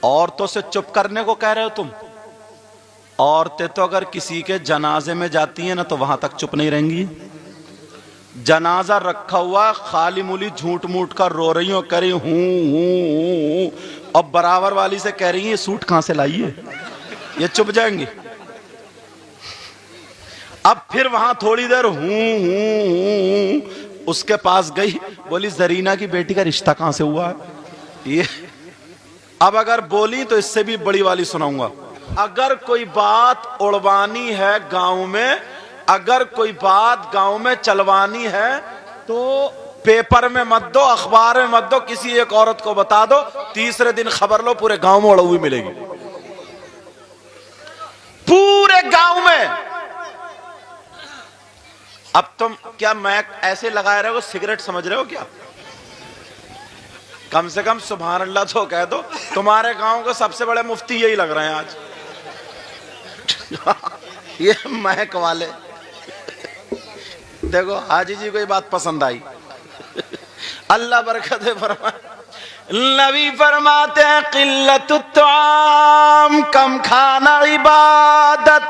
औरतों से चुप करने को कह रहे हो तुम? औरतें तो अगर किसी के जनाजे में जाती हैं ना तो वहां तक चुप नहीं रहेंगी। जनाजा रखा हुआ, खाली मूली झूठ मूठ कर रो रही हो, करी हूं, और बराबर वाली से कह रही है ये सूट कहां से लाई है, ये चुप जाएंगी। अब फिर वहां थोड़ी देर हूं, उसके पास गई, बोली जरीना की बेटी का रिश्ता कहां से हुआ है ये। अब अगर बोली तो इससे भी बड़ी वाली सुनाऊंगा। अगर कोई बात उड़वानी है गांव में, अगर कोई बात गांव में चलवानी है तो पेपर में मत दो, अखबार में मत दो, किसी एक औरत को बता दो, तीसरे दिन खबर लो पूरे गांव में उड़ाई मिलेगी, पूरे गांव में। अब तुम क्या मैं ऐसे लगा रहे हो, सिगरेट समझ रहे हो क्या? कम से कम सुभान अल्लाह तो कह दो। तुम्हारे गांव के सबसे बड़े मुफ्ती यही लग रहे हैं आज ये महक वाले। देखो हाजी जी को ये बात पसंद आई, अल्लाह बरकत फरमाए। नबी फरमाते हैं किल्लतुत ताम, कम खाना इबादत।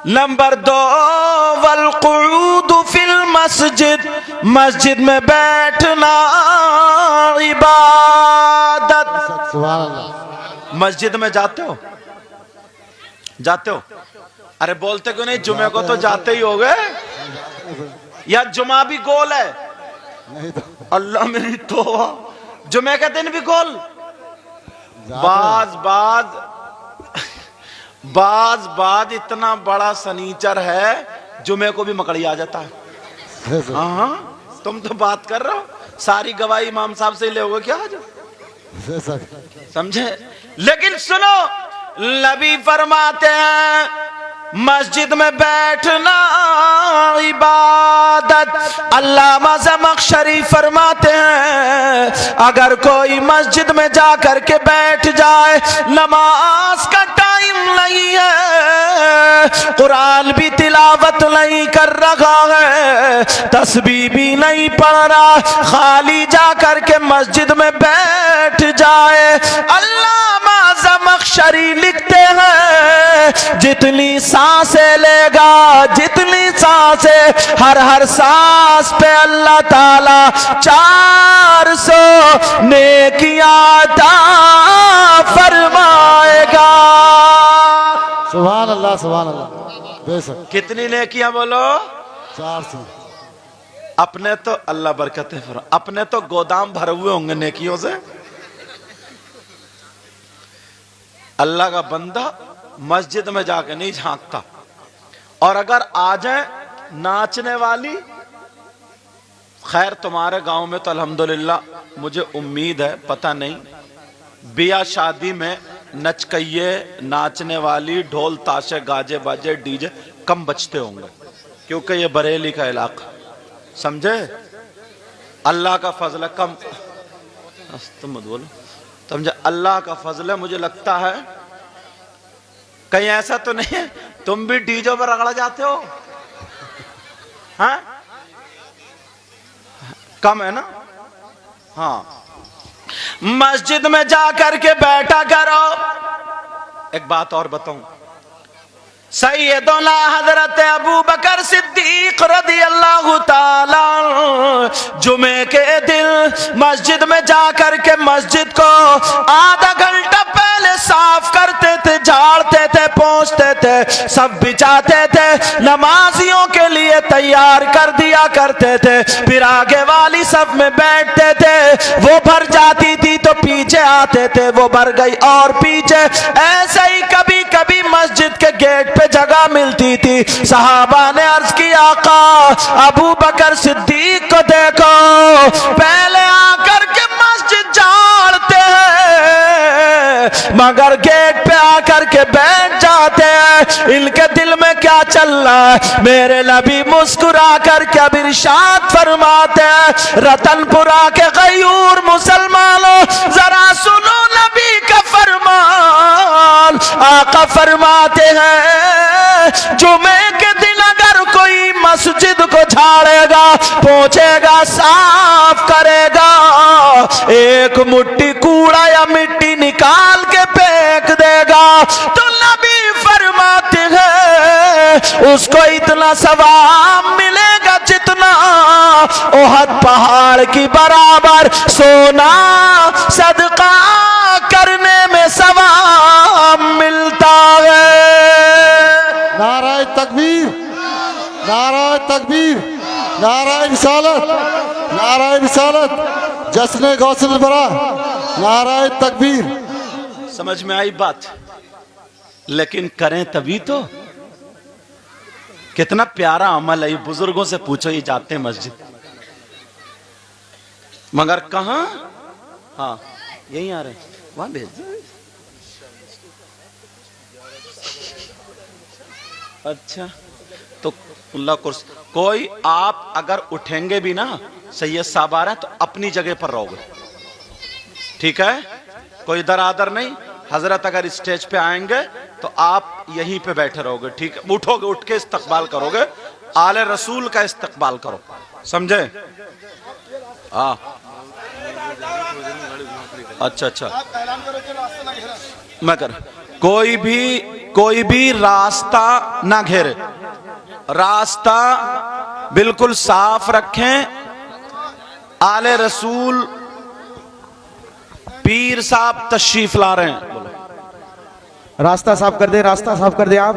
नंबर 2 वल कुऊद फिल मस्जिद, मस्जिद में बैठना इबादत। सुभान अल्लाह। मस्जिद में जाते हो? जाते हो? अरे बोलते क्यों नहीं? जुमे को तो जाते ही हो गए, या जुमा भी गोल है? नहीं तो अल्लाह मेरी तौबा, जुमे का दिन भी गोल। बाज इतना बड़ा सनीचर है, जुमे को भी मकड़ी आ जाता है। हाँ तुम तो बात कर रहे हो, सारी गवाही इमाम साहब से ही लोगे क्या आज? समझे? लेकिन सुनो, नबी फरमाते हैं मस्जिद में बैठना इबादत। अल्लामा ज़मख़शरी फरमाते हैं अगर कोई मस्जिद में जाकर के बैठ जाए, नमाज का टाइम नहीं है, कुरान भी तिलावत नहीं कर रहा है, तस्बीह भी नहीं पढ़ रहा, खाली जाकर के मस्जिद में बैठ जाए, अल्लामा ज़मख़शरी लिखते हैं जितनी सांसें लेगा, जितनी सांसें, हर सांस पे अल्लाह ताला 400 नेकियां अता फरमाएगा। सुभान अल्लाह, सुभान अल्लाह। बेशक। कितनी नेकियां बोलो? 400। अपने तो अल्लाह बरकत फरमा, अपने तो गोदाम भरे हुए होंगे नेकियों से। अल्लाह का बंदा मस्जिद में जाके नहीं झांकता, और अगर आ जाए नाचने वाली, खैर तुम्हारे गांव में तो अल्हम्दुलिल्लाह मुझे उम्मीद है, पता नहीं, बिया शादी में नचकइये, नाचने वाली, ढोल ताशे गाजे बाजे डीजे कम बचते होंगे, क्योंकि ये बरेली का इलाका, समझे? अल्लाह का फजल है, कम तुम मत बोलो, समझे? अल्लाह का फजल है। मुझे लगता है कहीं ऐसा तो नहीं है तुम भी डीजे पर रगड़ा जाते हो? हाँ कम है ना? हाँ मस्जिद में जाकर के बैठा करो। एक बात और बताऊं, सैयदना हजरत अबू बकर सिद्दीक रदी अल्लाह ताला जुमे के दिन मस्जिद में जाकर के मस्जिद को आधा घंटा पहले साफ करते थे, झाड़ते थे, पोंछते थे, सब बिछाते थे, नमाजियों के लिए तैयार कर दिया करते थे, फिर आगे वाली सब में बैठते थे, वो भर जाती थी तो पीछे आते थे, वो भर गई और पीछे, ऐसे ही कभी कभी मस्जिद के गेट पे जगह मिलती थी। सहाबा ने अर्ज किया आका अबू बकर सिद्दीक को देखो, पहले आकर के मस्जिद झाड़ते हैं मगर गेट पे आकर के बैठ जाते हैं, इनके दिल में क्या चल रहा है? मेरे नबी मुस्कुरा कर के अब इरशाद फरमाते हैं रतनपुरा के गयूर मुसलमानों जरा सुनो नबी का फरमान। आका फरमाते हैं जुमे के दिन अगर कोई मस्जिद को झाड़ेगा, पोंछेगा, साफ करेगा, एक मुट्ठी कूड़ा या मिट्टी निकाल उसको इतना सवाब मिलेगा जितना ओहद पहाड़ की बराबर सोना सदका करने में सवाब मिलता है। नाराए तकबीर, नाराए तकबीर, नाराए रिसालत, नाराए रिसालत, जश्न गौसल बरा, नाराए तकबीर। समझ में आई बात? लेकिन करें तभी तो। कितना प्यारा अमल है ये, बुजुर्गों से पूछो, ये जाते हैं मस्जिद, मगर कहां? हाँ यही आ रहे हैं, वहां भेज दो। अच्छा तो अल्लाह कुर्स, कोई आप अगर उठेंगे भी ना, सैयद साहब आ रहे हैं तो अपनी जगह पर रहोगे, ठीक है? कोई इधर आदर नहीं। हजरत अगर स्टेज पे आएंगे तो आप यहीं पे बैठे रहोगे, ठीक है? उठोगे, उठ के इस्तकबाल करोगे, आले रसूल का इस्तकबाल करो, समझे? हाँ अच्छा अच्छा, मैं कर, कोई भी रास्ता ना घेरे, रास्ता बिल्कुल साफ रखें। आले रसूल पीर साहब तशरीफ ला रहे हैं, रास्ता साफ कर दे, रास्ता साफ कर दे, आप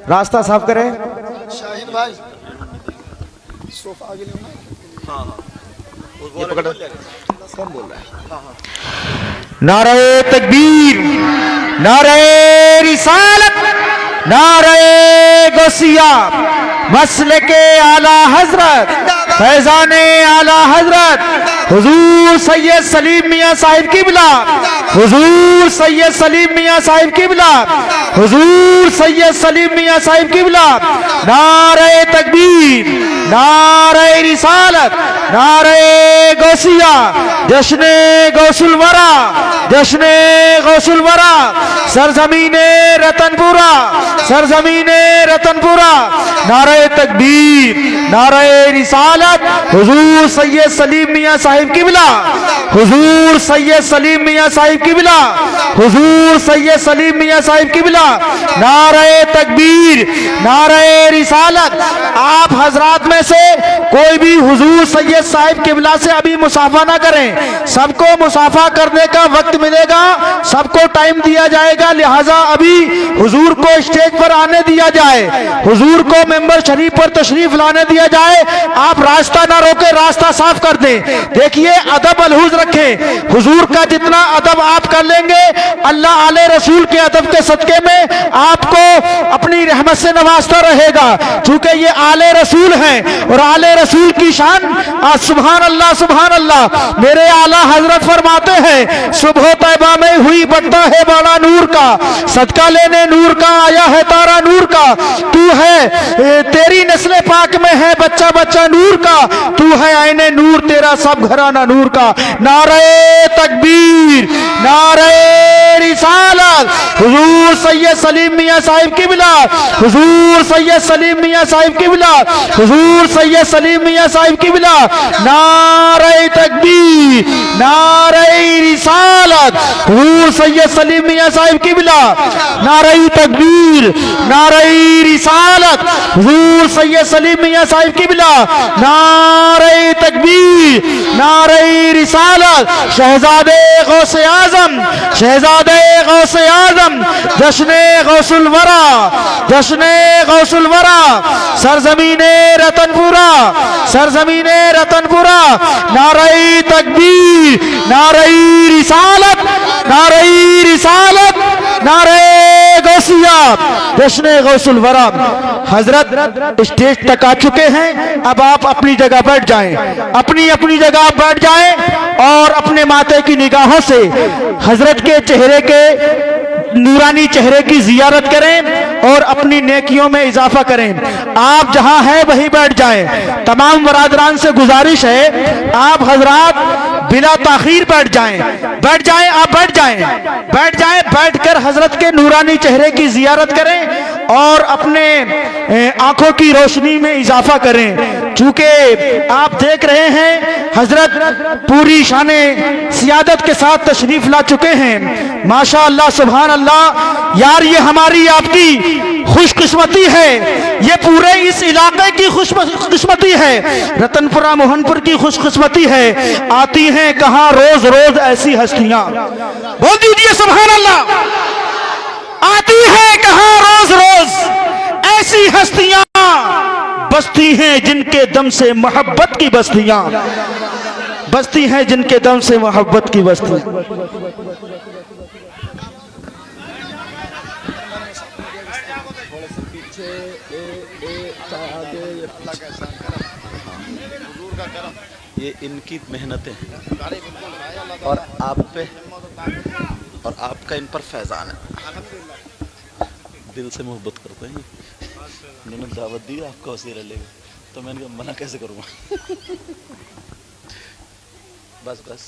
रास्ता साफ करें। शाहीन भाई सोफा आगे ले ना। ये पकड़, कौन बोल रहा है? नारे तकबीर, नारे रिसालत, नारे गौसिया, मसले के आला हजरत, फैजाने आला हजरत हुजूर सैयद सलीम मियां साहिब किबला, हुजूर सैयद सलीम मियां साहिब किबला, हुजूर सैयद सलीम मियां साहिब किबला। नारे तकबीर, नारे रिसालत, नारे गौसिया, जश्ने गौसुल वरा, जश्ने गौसुल वरा, सरजमीने रतनपुरा, सरजमीने रतनपुरा। नारे तकबीर, नारे रिसालत, हुजूर सैयद सलीम मियां साहिब किबला, हुजूर सैयद सलीम मियां साहिब किबला, हुजूर सैयद सलीम मियां साहिब किबला। नारे तकबीर, नारे रिसालत। आप हजरात में से कोई भी हुजूर सैयद साहिब किबला से अभी मुसाफा ना करें, सबको मुसाफा करने का वक्त मिलेगा, सबको टाइम दिया जाएगा, लिहाजा अभी हुजूर को स्टेज पर आने दिया जाए, हुजूर को मेंबर शरीफ पर तशरीफ लाने दिया जाए। आप रास्ता ना रोके, रास्ता साफ कर दें। देखिए अदब अलहुज रखें, हुजूर का जितना अदब आप कर लेंगे, अल्लाह आले रसूल के अदब के सदके में आपको अपनी रहमत से नवाजता रहेगा, चूंकि ये आले रसूल हैं और आले रसूल की शान सुभान अल्लाह, सुभान अल्लाह। मेरे आला हजरत फरमाते हैं, सुबह तैबा में हुई बढ़ता है बड़ा नूर का, सदका लेने नूर का आया है तारा नूर का, तू है तेरी नस्ल पाक में है बच्चा बच्चा नूर का, तू है आईने नूर तेरा सब घराना नूर का। नारे तकबीर, नारे रिसालत, हुजूर सैयद सलीम मियां साहिब किबला, हुजूर सैयद सलीम मियां साहिब किबला, हुजूर सैयद सलीम मियां साहिब किबला। नारे तकबीर, नारे रिसालत, हुजूर सैयद सलीम मियां साहिब किबला। नारे तकबीर, नारे रिसालत, हुजूर सैयद सलीम मियां साहिब किबला। नारे तकबीर, नारे रिसालत। शहजादे गौसे आजम, शहजादे गौसे आजम, जश्ने गौसुल वरा, जश्ने गौसुल वरा, सरजमीने रतनपुरा, सरजमीने रतनपुरा। नारे तकबीर, नारे रिसालत, नारे रिसालत, नारे गौसिया, जश्ने गौसुल वरा। हजरत स्टेज तक आ चुके हैं, अब आप अपनी जगह बैठ जाएं, अपनी अपनी जगह आप बैठ जाएं और अपने माथे की निगाहों से हजरत के चेहरे के नूरानी चेहरे की जियारत करें और अपनी नेकियों में इजाफा करें। आप जहां हैं वहीं बैठ जाएं। तमाम बरादरान से गुजारिश है, आप हजरात बिला ताखीर बैठ जाएं, बैठ जाएं, आप बैठ जाएं, बैठ जाएं, बैठकर हजरत के नूरानी चेहरे की जियारत करें और अपने आंखों की रोशनी में इजाफा करें। चूंकि आप देख रहे हैं हजरत पूरी शाने सियादत के साथ तशरीफ ला चुके हैं। माशा अल्लाह सुभान अल्लाह। यार ये हमारी आपकी खुशकिस्मती है, ये पूरे इस इलाके की खुशकिस्मती है, रतनपुरा मोहनपुर की खुशकिस्मती है। आती हैं कहां रोज रोज ऐसी हस्तियां, बोल दीजिए सुभान अल्लाह। आती हैं कहां रोज रोज ऐसी हस्तियां, बसती हैं जिनके दम से मोहब्बत की बस्तियां, बसती हैं जिनके दम से मोहब्बत की बस्ती। ये इनकी मेहनतें हैं और आप पे और आपका इन पर फैजान है। दिल से मोहब्बत करते हैं। उन्होंने दावत दी आपका वसीला लेगा, तो मैंने कहा मना कैसे करूँगा। बस बस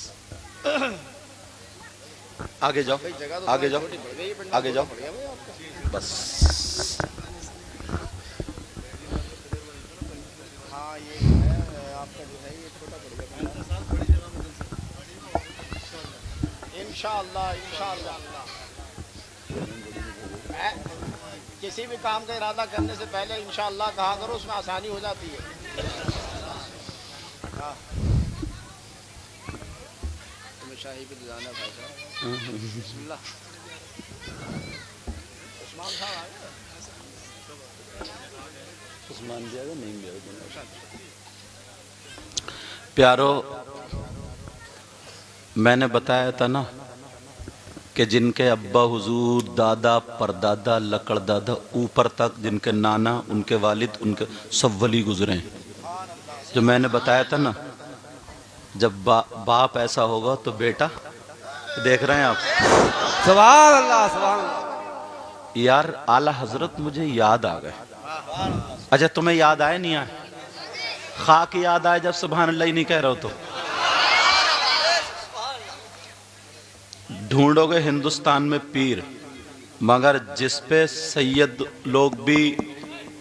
आगे जाओ, आगे जाओ, आगे जाओ, बस। किसी भी काम का इरादा करने से पहले इंशाअल्लाह कहा करो, उसमें आसानी हो जाती है। तुम्हें शाही पे जाना भाई साहब। बिस्मिल्लाह। उस्मान साहब आ गए। उस्मान जी आ गए, नहीं गए। प्यारो, मैंने बताया था ना कि जिनके अब्बा हुजूर, दादा, परदादा, लकड़दादा, ऊपर तक जिनके नाना, उनके वालिद, उनके सब वली गुजरे हैं। जो मैंने बताया था ना, जब बाप ऐसा होगा तो बेटा, देख रहे हैं आप। सुभान अल्लाह, सुभान अल्लाह। यार आला हजरत मुझे याद आ गए। अच्छा तुम्हें याद आए नहीं आए? खाक याद आए जब सुभान अल्लाह ही नहीं कह रहे हो तो। ढूंढोगे हिंदुस्तान में पीर, मगर जिस पे सैयद लोग भी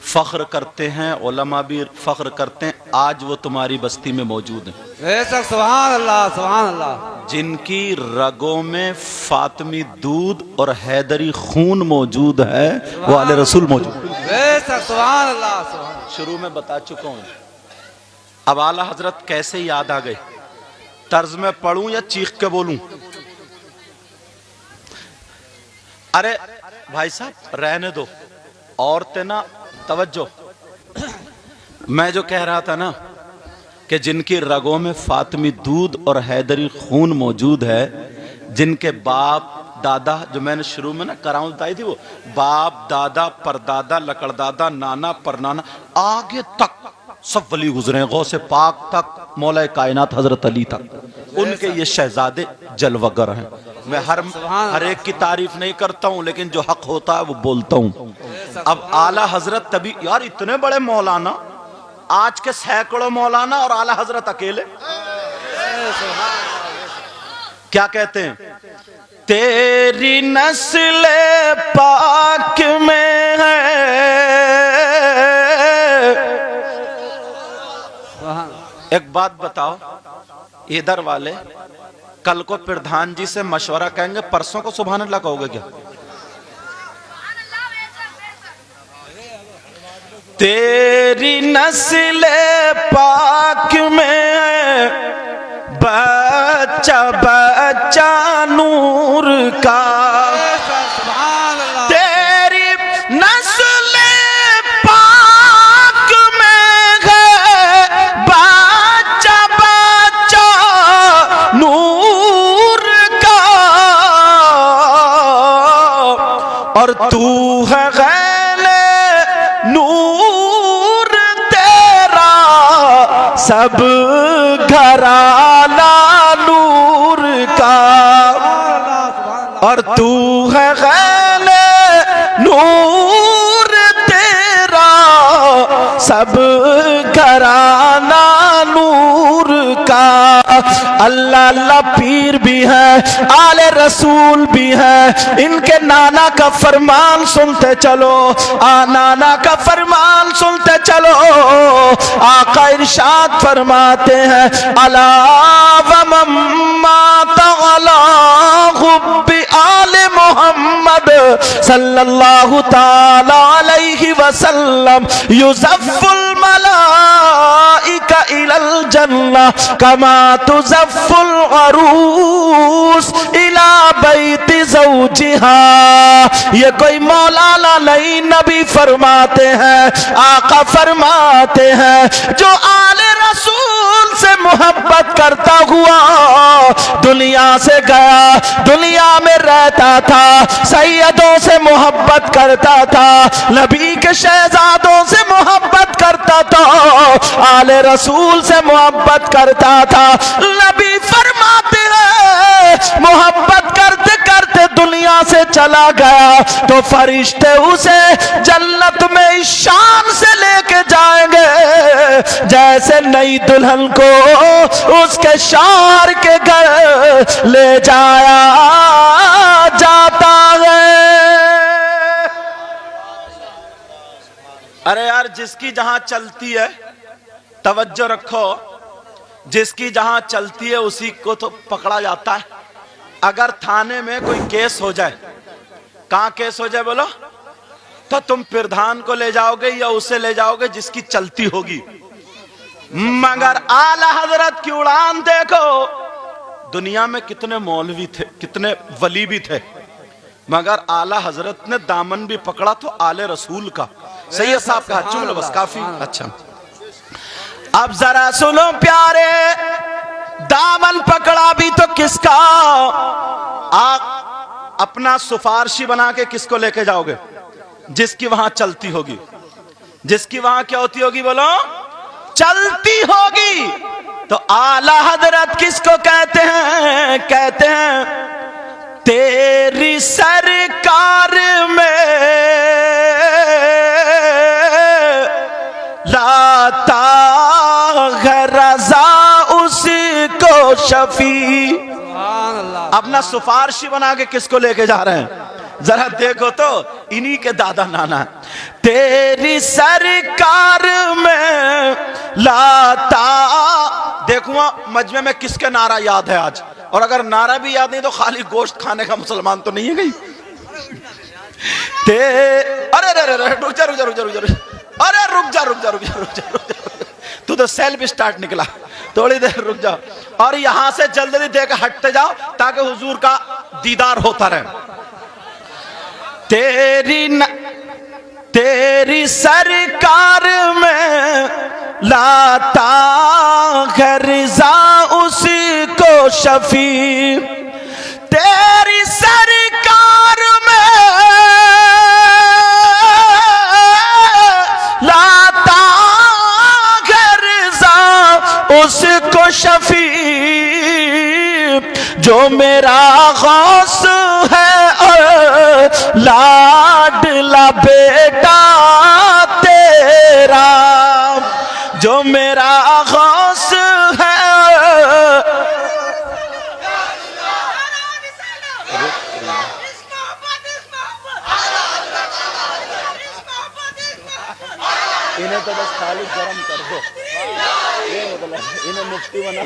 फख्र करते हैं, उलमा भी फख्र करते हैं, आज वो तुम्हारी बस्ती में मौजूद है। सुभान अल्लाह, सुभान अल्लाह। जिनकी रगों में फातिमी दूध और हैदरी खून मौजूद है, वो आले रसूल मौजूद है। सुभान अल्लाह। शुरू में बता चुका हूं। अब आला हजरत कैसे याद आ गए? तर्ज में पढ़ूं या चीख के बोलूं? अरे भाई साहब रहने दो, औरतें ना, तवज्जो। मैं जो कह रहा था ना कि जिनकी रगों में फातिमी दूध और हैदरी खून मौजूद है, जिनके बाप दादा, जो मैंने शुरू में ना कराऊं बताई थी, वो बाप दादा, परदादा, लकड़दादा, नाना, परनाना, आगे तक सब वली गुजरे, गौसे पाक तक, मौला कायनात हजरत अली तक, उनके ये शहजादे जलवगर हैं। मैं हर एक की तारीफ नहीं करता हूं, लेकिन जो हक होता है वो बोलता हूं। अब आला हजरत तभी, यार इतने बड़े मौलाना, आज के सैकड़ों मौलाना और आला हजरत अकेले। क्या कहते हैं? तेरी नस्ल पाक में है। एक बात बताओ, इधर वाले कल को प्रधान जी से मशवरा कहेंगे, परसों को सुभान अल्लाह कहोगे क्या? तेरी नस्ल पाक में बच्चा बच्चा नूर का, तेरी नस्ल पाक में है बच्चा बच्चा नूर का, और तू है गैले नूर, तेरा सब घराना नूर का, और तू है गैले नूर, तेरा सब घराना नूर नूर का। अल्लाह अल्लाह पीर भी है, आले रसूल भी है, इनके नाना का फरमान सुनते चलो, नाना का फरमान सुनते चलो। आका इरशाद फरमाते हैं अला व मम्मा तअला हुब्बि आले मोहम्मद सल्लल्लाहु ताला अलैहि वसल्लम युज़फ़ुल मलाइका इलल जन्नह कमा तुज़फ़ुल अरूस इला बैति ज़ौजिहा। ये कोई मौलाना नहीं, नबी फरमाते हैं, आका फरमाते हैं, जो आले रसूल से मोहब्बत करता हुआ दुनिया से गया, दुनिया में रहता था, सैयदों से मोहब्बत करता था, नबी के शहजादों से मोहब्बत करता था, आले रसूल से मोहब्बत करता था। नबी फरमाते हैं मोहब्बत करते करते दुनिया से चला गया तो फरिश्ते उसे जन्नत में इस शान से लेके जाएंगे जैसे नई दुल्हन को उसके शौहर के घर ले जाया जाता है। अरे यार, जिसकी जहां चलती है, तवज्जो रखो, जिसकी जहां चलती है उसी को तो पकड़ा जाता है। अगर थाने में कोई केस हो जाए, कहां केस हो जाए बोलो, तो तुम प्रधान को ले जाओगे या उसे ले जाओगे जिसकी चलती होगी। मगर आला हजरत की उड़ान देखो, दुनिया में कितने मौलवी थे, कितने वली भी थे, मगर आला हजरत ने दामन भी पकड़ा तो आले रसूल का। सही है साहब का, चुप बस काफी। अच्छा, अब जरा सुनो प्यारे, दामन पकड़ा भी तो किसका? आप अपना सिफारशी बना के किसको लेके जाओगे? जिसकी वहां चलती होगी। जिसकी वहां क्या होती होगी बोलो? चलती होगी। तो आला हजरत किसको कहते हैं? कहते हैं तेरी सरकार में लाता है रजा उसको शफी। अपना सिफारशी बना के किसको लेके जा रहे हैं? जरा देखो तो, इन्हीं के दादा नाना। तेरी सरकार में लाता, देखूंगा मजमे में किसके नारा याद है आज, और अगर नारा भी याद नहीं तो खाली गोश्त खाने का मुसलमान तो नहीं है गई। अरे अरे अरे रुक जा रुक जा रुक जा रुक जा, अरे रुक जा रुक जा रुक जा रुक जा, तू तो सेल्फ स्टार्ट निकला, थोड़ी देर रुक जाओ और यहां से जल्दी देकर हटते जाओ ताकि हुजूर का दीदार होता रहे। तेरी सरकार में लाता है रिजा उसको शफी। तेरी सरकार में लाता है रिजा उसको शफी। जो मेरा गौस है लाडला बेटा तेरा, जो मेरा गौस है। इन्हें तो बस खाली गरम कर दो, ये मतलब इन्हें मुफ्ती बनाओ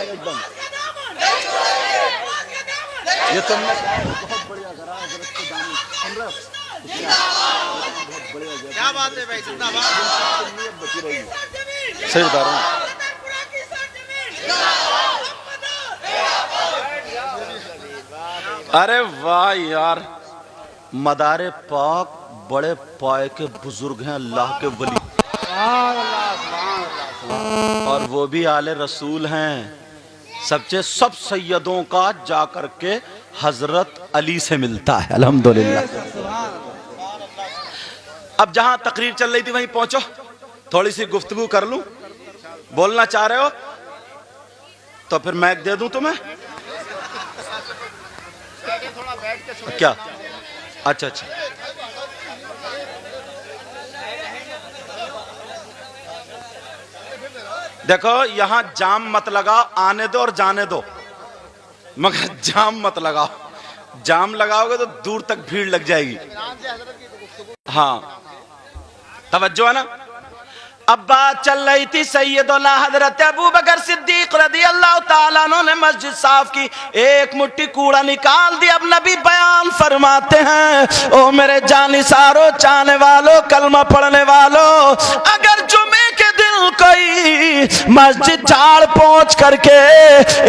एकदम। ये तुमने बहुत बढ़िया करा, सुन रहे हो? क्या बात है भाई, जिंदाबाद। बची रहेगी, सही बता रहा हूँ। अरे वाह यार, मदारे पाक बड़े पाए के बुजुर्ग हैं, अल्लाह के वली, और वो भी आले रसूल हैं। सबसे सब सैयदों का जा करके हजरत अली से मिलता है, अल्हम्दुलिल्लाह। अब जहां तकरीर चल रही थी वहीं पहुंचो, थोड़ी सी गुफ्तगू कर लूं। बोलना चाह रहे हो तो फिर मैक दे दूं तुम्हें? क्या? अच्छा अच्छा, देखो यहाँ जाम मत लगाओ, आने दो और जाने दो, मगर जाम मत लगाओ। जाम लगाओगे तो दूर तक भीड़ लग जाएगी। हाँ, तवज्जो है ना। अब बात चल रही थी सैयदुना हजरत अबू बकर सिद्दीक रदी अल्लाह ताला अन्हु ने मस्जिद साफ की, एक मुट्ठी कूड़ा निकाल दिया। अब नबी बयान फरमाते हैं, ओ मेरे जानिसारो, चाहने वालों, कलमा पढ़ने वालों, अगर जुमे के दिन कोई मस्जिद झाड़ पोंछ करके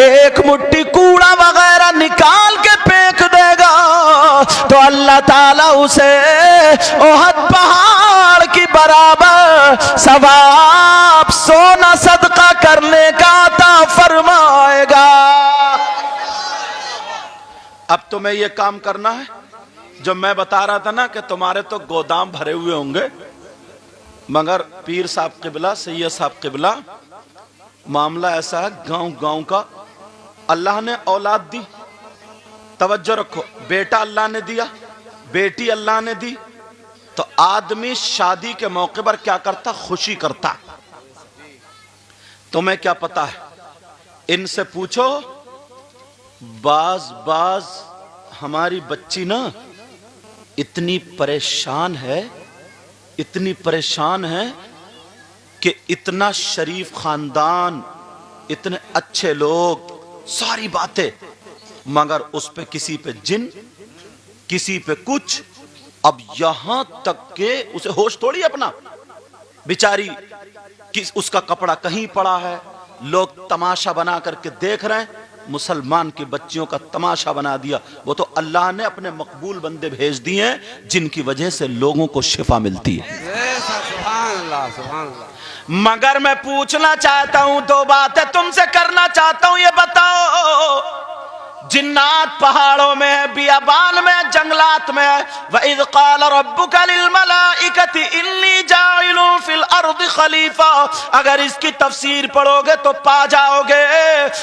एक मुट्ठी कूड़ा वगैरह निकाल के फेंक देगा तो अल्लाह ताला उसे ओहद पहाड़ की बराबर सवाब सोना सदका करने का अता फरमाएगा। अब तुम्हें यह काम करना है जो मैं बता रहा था ना, कि तुम्हारे तो गोदाम भरे हुए होंगे, मगर पीर साहब किबला, सैयद साहब किबला, मामला ऐसा है गांव गांव का। अल्लाह ने औलाद दी, तवज्जो रखो, बेटा अल्लाह ने दिया, बेटी अल्लाह ने दी, तो आदमी शादी के मौके पर क्या करता? खुशी करता। तुम्हें क्या पता है? इनसे पूछो। बाज हमारी बच्ची ना इतनी परेशान है, इतनी परेशान है कि इतना शरीफ खानदान, इतने अच्छे लोग, सारी बातें, मगर उस पे किसी पे जिन, किसी पे कुछ। अब यहां तक के उसे होश थोड़ी अपना, बेचारी किस उसका कपड़ा कहीं पड़ा है, लोग तमाशा बना करके देख रहे हैं। मुसलमान की बच्चियों का तमाशा बना दिया। वो तो अल्लाह ने अपने मकबूल बंदे भेज दिए हैं जिनकी वजह से लोगों को शिफा मिलती है। सुभान अल्लाह, सुभान अल्लाह। मगर मैं पूछना चाहता हूं, दो बातें तुमसे करना चाहता हूं। ये बताओ, जिन्नात पहाड़ों में है, बियाबान में है, जंगलात में है। वइज़ क़ाल रब्बुका लिल मलाइकति इन्नी जाइलुन फिल अर्दि खलीफा। अगर इसकी तफसीर पढ़ोगे तो पा जाओगे,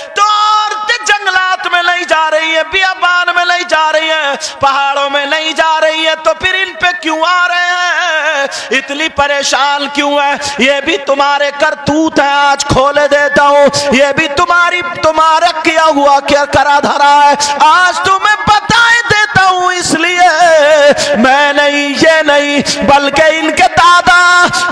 तो औरतें जंगलात में नहीं जा रही है, बियाबान में नहीं जा रही है, पहाड़ों में नहीं जा रही है, तो फिर इन पे क्यों आ रहे हैं? इतनी परेशान क्यों है? ये भी तुम्हारे करतूत है। आज खोले देता हूं, ये भी तुम्हारा किया हुआ क्या करा धरा है। आज तुम्हें बताए देता हूं, इसलिए मैं नहीं, ये नहीं, बल्कि इनके दादा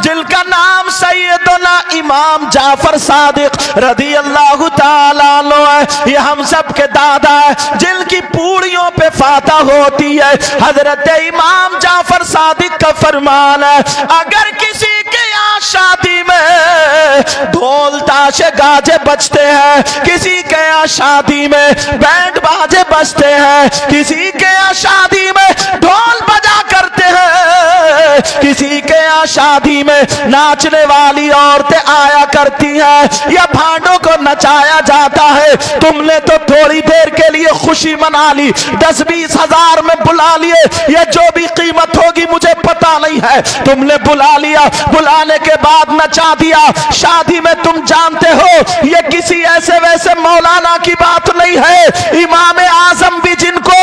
जिनका नाम सैयदना इमाम जाफर सादिक रदी अल्लाह ताला अन्हु है, ये हम सब के दादा है, जिनकी पूड़ियों पे फातह होती है। हजरत इमाम जाफर सादिक का फरमान है, अगर किसी के यहाँ शादी में ढोल ताशे गाजे बजते हैं, किसी के यहाँ शादी में बैंड बाजे बजते हैं, किसी के यहाँ शादी में ढोल बजा करते हैं, किसी के यहाँ शादी में नाचने वाली औरतें आया करती हैं या भांडों को नचाया जाता है, तुमने तो थोड़ी देर के लिए खुशी मना ली, 10-20 हजार में बुला लिए, या जो भी कीमत होगी मुझे पता नहीं है, तुमने बुला लिया, बुलाने के बाद नचा दिया। शादी में तुम जानते हो ये किसी ऐसे वैसे मौलाना की बात नहीं है, इमाम आजम भी जिनको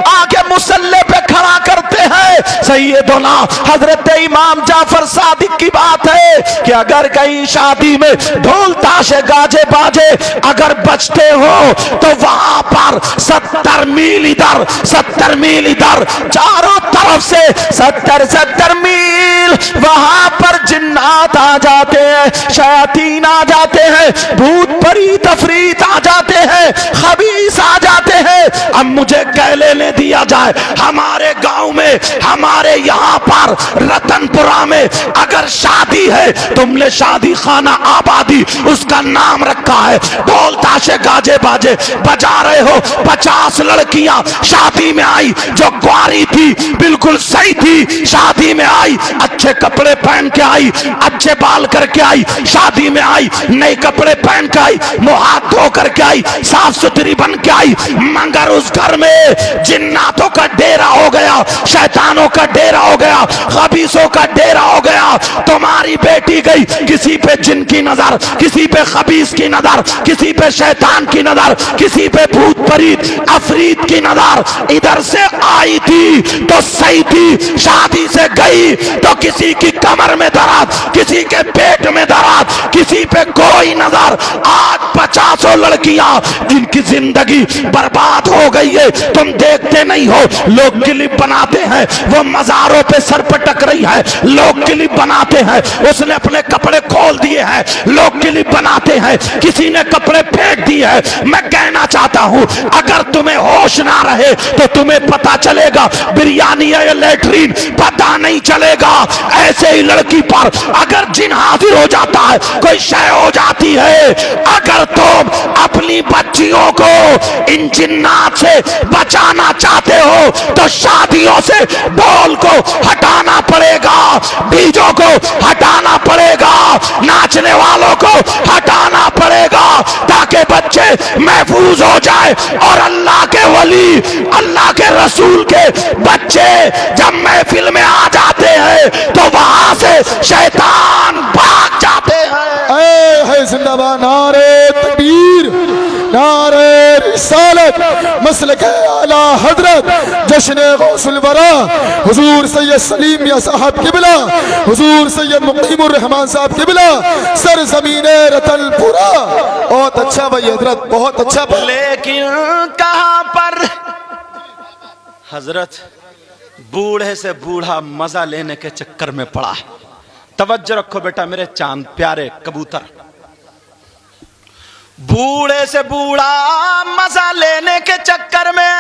आगे मुसल्ले पे खड़ा करते हैं, सैयदना हजरत इमाम जाफर सादिक की बात है कि अगर कहीं शादी में ढोल ताशे गाजे बाजे अगर बजते हो तो वहां पर 70 मील इधर 70 मील इधर, चारों तरफ से 70 मील वहां पर जिन्नात आ जाते हैं, शयातीन आ जाते हैं, भूत परी तफरीत आ जाते हैं, खबीस आ जाते हैं। अब मुझे कह लेने दिया जाए, हमारे गांव में, हमारे यहाँ पर रतनपुरा में अगर शादी है, तुमने शादी खाना आबादी उसका नाम रखा है, ढोल ताशे गाजे बाजे बजा रहे हो, 50 लड़कियां शादी में आई जो ग्वारी थी, बिल्कुल सही थी, शादी में आई, अच्छे कपड़े पहन के आई, अच्छे बाल करके आई, शादी में आई, नए कपड़े पहन के आई, मुंह हाथ धो करके आई, साफ सुथरी बन के आई, मगर उस घर में जिन्नातों का डेरा हो गया, शैतानों का डेरा हो गया, खबीसों का डेरा हो गया। तुम्हारी बेटी गई, किसी पे जिन की नजर, किसी पे खबीस की नजर, किसी पे शैतान की नजर, किसी पे भूत परीत अफरीत की नजर। इधर से आई थी तो सही थी, शादी से गई तो किसी की कमर में दर्द, किसी के पेट में दर्द, किसी पे कोई नजर। आज 50 लड़कियां जिनकी जिंदगी बर्बाद हो गई है, तुम देखते नहीं हो। लोग क्लिप बनाते हैं, वो मजारों पे सर पटक रही है, लोग क्लिप बनाते हैं, उसने अपने कपड़े खोल दिए हैं, लोग क्लिप बनाते हैं, किसी ने कपड़े फेंक दिए हैं। मैं कहना चाहता हूं, अगर तुम्हें होश ना रहे तो तुम्हें पता चलेगा बिरयानी है या लेटरीन, पता नहीं चलेगा। ऐसे ही लड़की पर अगर जिन हाजिर हो जाता है, कोई शय हो जाती है। अगर तुम अपनी बच्चियों को इन जिन्नात से बचाना चाहते हो तो शादियों से डोल को हटाना पड़ेगा, बीजों को हटाना पड़ेगा, नाचने वालों को हटाना पड़ेगा, ताकि बच्चे महफूज हो जाए। और अल्लाह के वली, अल्लाह के रसूल के बच्चे जब महफिल में आ जाते हैं तो वहां से शैतान भाग जाते हैं। है जिंदाबाद नारे तकबीर, नारे रिसालत, मसलक आला हजरत जश्न गौसुल वरा हुजूर सैयद सलीम मियां साहब किबला, हुजूर सैयद मुकीमुर रहमान साहब किबला, सर ज़मीने रतनपुरा। बहुत अच्छा भाई हजरत, बहुत अच्छा। लेकिन कहां पर हजरत बूढ़े से बूढ़ा मजा लेने के चक्कर में पड़ा है। तवज्जो रखो बेटा मेरे चांद प्यारे कबूतर, बूढ़े से बूढ़ा मजा लेने के चक्कर में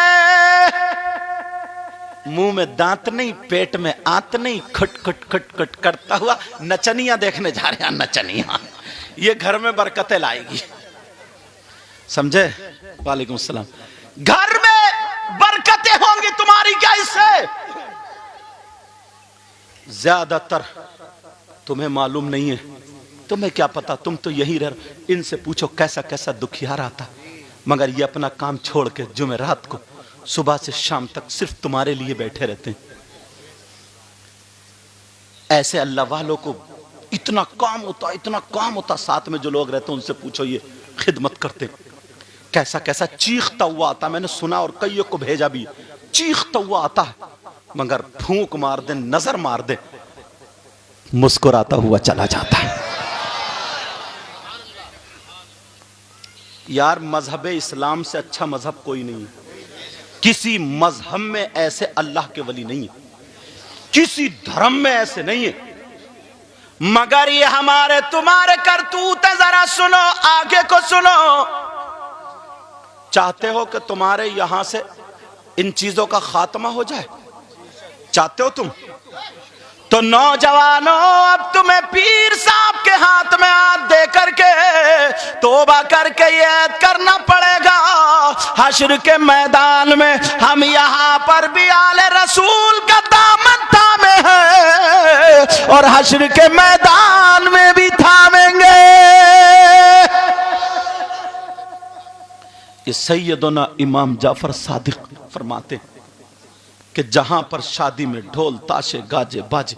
मुंह में दांत नहीं, पेट में आंत नहीं, खट खट खट खट करता हुआ नचनिया देखने जा रहे हैं। नचनिया ये घर में बरकतें लाएगी, समझे? वालेकुम सलाम। घर में बरकतें होंगी तुम्हारी, क्या इससे? ज्यादातर तुम्हें मालूम नहीं है, तुम्हें क्या पता, तुम तो यही रह। इनसे पूछो कैसा कैसा दुखियार आता, मगर ये अपना काम छोड़ के जुमेरात को सुबह से शाम तक सिर्फ तुम्हारे लिए बैठे रहते हैं। ऐसे अल्लाह वालों को इतना काम होता, इतना काम होता। साथ में जो लोग रहते हैं उनसे पूछो, ये खिदमत करते कैसा कैसा चीखता हुआ आता। मैंने सुना और कईयों को भेजा भी, चीखता हुआ आता है, मगर फूंक मार दे, नजर मार दे, मुस्कुराता हुआ चला जाता है। यार मजहब इस्लाम से अच्छा मजहब कोई नहीं है। किसी मजहब में ऐसे अल्लाह के वली नहीं है, किसी धर्म में ऐसे नहीं है। मगर ये हमारे तुम्हारे करतूत है, जरा सुनो, आगे को सुनो। चाहते हो कि तुम्हारे यहां से इन चीजों का खात्मा हो जाए? चाहते हो तुम? तो नौजवानों, अब तुम्हें पीर साहब के हाथ में हाथ दे करके तौबा करके ये करना पड़ेगा, हश्र के मैदान में हम यहाँ पर भी आले रसूल का दामन थामे हैं और हश्र के मैदान में भी थामेंगे। ये सैयदना इमाम जाफर सादिक फरमाते कि जहां पर शादी में ढोल ताशे गाजे बाजे,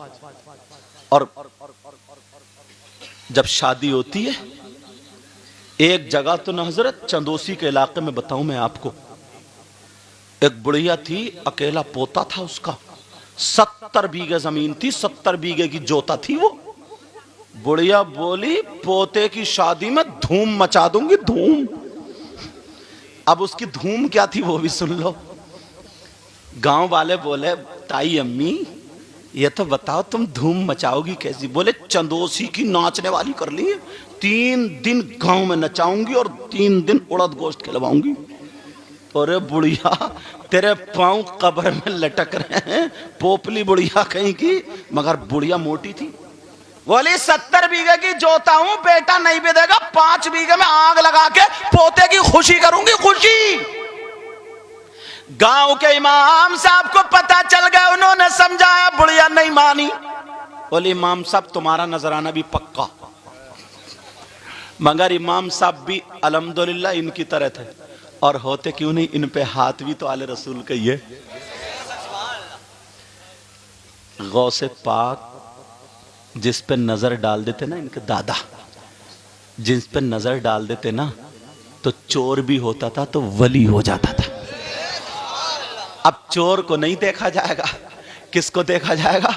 और जब शादी होती है, एक जगह तो न हजरत चंदोसी के इलाके में बताऊं मैं आपको, एक बुढ़िया थी, अकेला पोता था उसका, 70 बीघे जमीन थी, 70 बीघे की जोता थी वो। बुढ़िया बोली पोते की शादी में धूम मचा दूंगी, धूम। अब उसकी धूम क्या थी वो भी सुन लो। गांव वाले बोले ताई अम्मी ये तो बताओ तुम धूम मचाओगी कैसी? बोले चंदोसी की नाचने वाली कर ली, 3 दिन गांव में नचाऊंगी और 3 दिन उड़द गोश्त खिलवाऊंगी। अरे बुढ़िया तेरे पांव कब्र में लटक रहे हैं, पोपली बुढ़िया कहीं की, मगर बुढ़िया मोटी थी। बोली 70 बीघे की जोता हूं, बेटा नहीं भी देगा, 5 बीघे में आग लगा के पोते की खुशी करूंगी, खुशी। गांव के इमाम साहब को पता चल गया, उन्होंने समझाया, बुढ़िया नहीं मानी। बोले इमाम साहब तुम्हारा नजराना भी पक्का, मगर इमाम साहब भी अल्हम्दुलिल्लाह इनकी तरह थे, और होते क्यों नहीं, इन पे हाथ भी तो आले रसूल के ये। गौसे पाक जिस पे नजर डाल देते ना, इनके दादा जिस पे नजर डाल देते ना, तो चोर भी होता था तो वली हो जाता था। अब चोर को नहीं देखा जाएगा, किसको देखा जाएगा?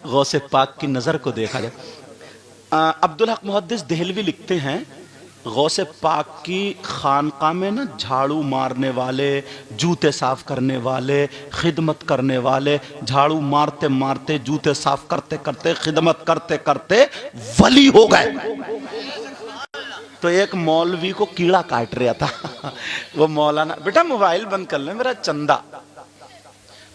गौसे पाक की नजर को देखा जाएगा। अब्दुल हक मुहद्दिस देहलवी लिखते हैं, गौसे पाक की खानका में ना झाड़ू मारने वाले, जूते साफ करने वाले, खिदमत करने वाले, झाड़ू मारते मारते, जूते साफ करते करते, खिदमत करते करते वली हो गए। तो एक मौलवी को कीड़ा काट रहा था। वो मौलाना, बेटा मोबाइल बंद कर ले, मेरा चंदा,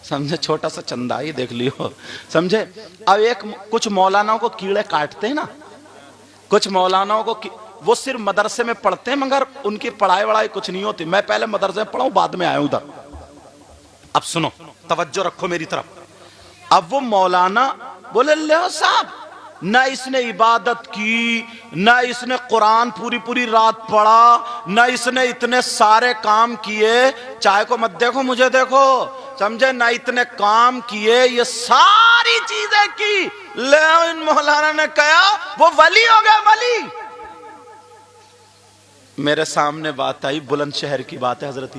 समझे, छोटा सा चंदा ही देख लियो, समझे। अब कुछ मौलानाओं को कीड़े काटते हैं ना, कुछ मौलानाओं को वो सिर्फ मदरसे में पढ़ते हैं, मगर उनकी पढ़ाई वढ़ाई कुछ नहीं होती। मैं पहले मदरसे में पढ़ा हूं, बाद में आया हूं उधर। अब सुनो, तवज्जो रखो मेरी तरफ। अब वो मौलाना बोले, ले साहब, ना इसने इबादत की, ना इसने कुरान पूरी पूरी रात पढ़ा, ना इसने इतने सारे काम किए, चाय को मत देखो मुझे देखो, समझे ना, इतने काम किए, ये सारी चीजें की, ले इन मौलाना ने कहा वो वली हो गया, वली। मेरे सामने बात आई, बुलंदशहर की बात है हजरत,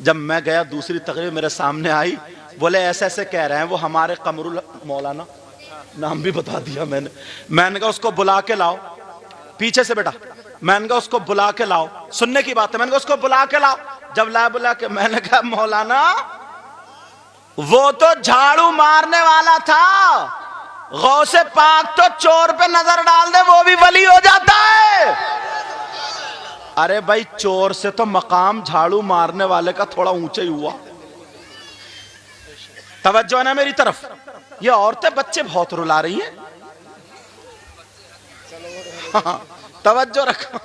जब मैं गया दूसरी तकरीर मेरे सामने आई, बोले ऐसे ऐसे कह रहे हैं वो हमारे कमरुल मौलाना, नाम भी बता दिया मैंने कहा उसको बुला के लाओ, पीछे से बेटा, मैंने कहा उसको बुला के लाओ, सुनने की बात है, मैंने कहा उसको बुला के लाओ। जब ला बुला के, मैंने कहा मौलाना वो तो झाड़ू मारने वाला था, गौसे पाक तो चोर पे नजर डाल दे वो भी वली हो जाता है। अरे भाई, चोर से तो मकाम झाड़ू मारने वाले का थोड़ा ऊंचा ही हुआ। तवज्जो है ना मेरी तरफ? ये औरतें बच्चे बहुत रुला रही हैं। तवज्जो रखो।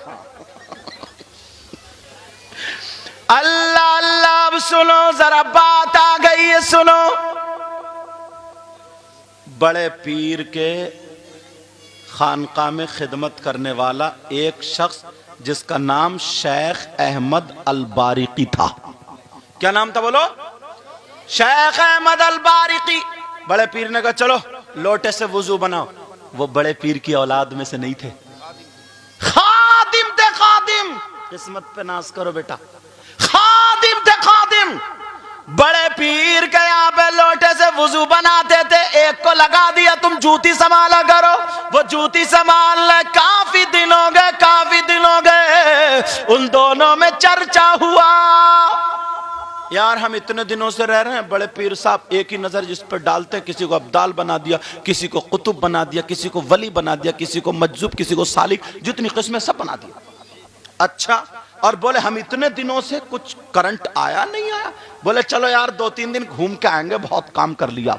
अल्लाह अल्लाह, अब सुनो जरा, बात आ गई है, सुनो। बड़े पीर के खानका में खिदमत करने वाला एक शख्स जिसका नाम शेख अहमद अल बारिकी था। क्या नाम था बोलो? शेख अहमद अल बारिकी। बड़े पीर ने कहा चलो लोटे से वुजू बनाओ। वो बड़े पीर की औलाद में से नहीं थे, खादिम थे, खादिम। किस्मत पे नाज करो बेटा, खादिम थे, खादिम। बड़े पीर के यहाँ पे लोटे से वुजू बनाते थे, एक को लगा दिया तुम जूती संभाला करो, वो जूती संभाल, काफी दिन हो गए, काफी दिन हो गए, उन दोनों में चर्चा हुआ, यार हम इतने दिनों से रह रहे हैं, बड़े पीर साहब एक ही नजर जिस पर डालते हैं, किसी को अब्दाल बना दिया, किसी को कुतुब बना दिया, किसी को वली बना दिया, किसी को मज्जुब, किसी को सालिक, जितनी किस्में सब बना दिया। अच्छा, और बोले हम इतने दिनों से कुछ करंट आया नहीं आया। बोले चलो यार 2-3 दिन घूम के आएंगे, बहुत काम कर लिया।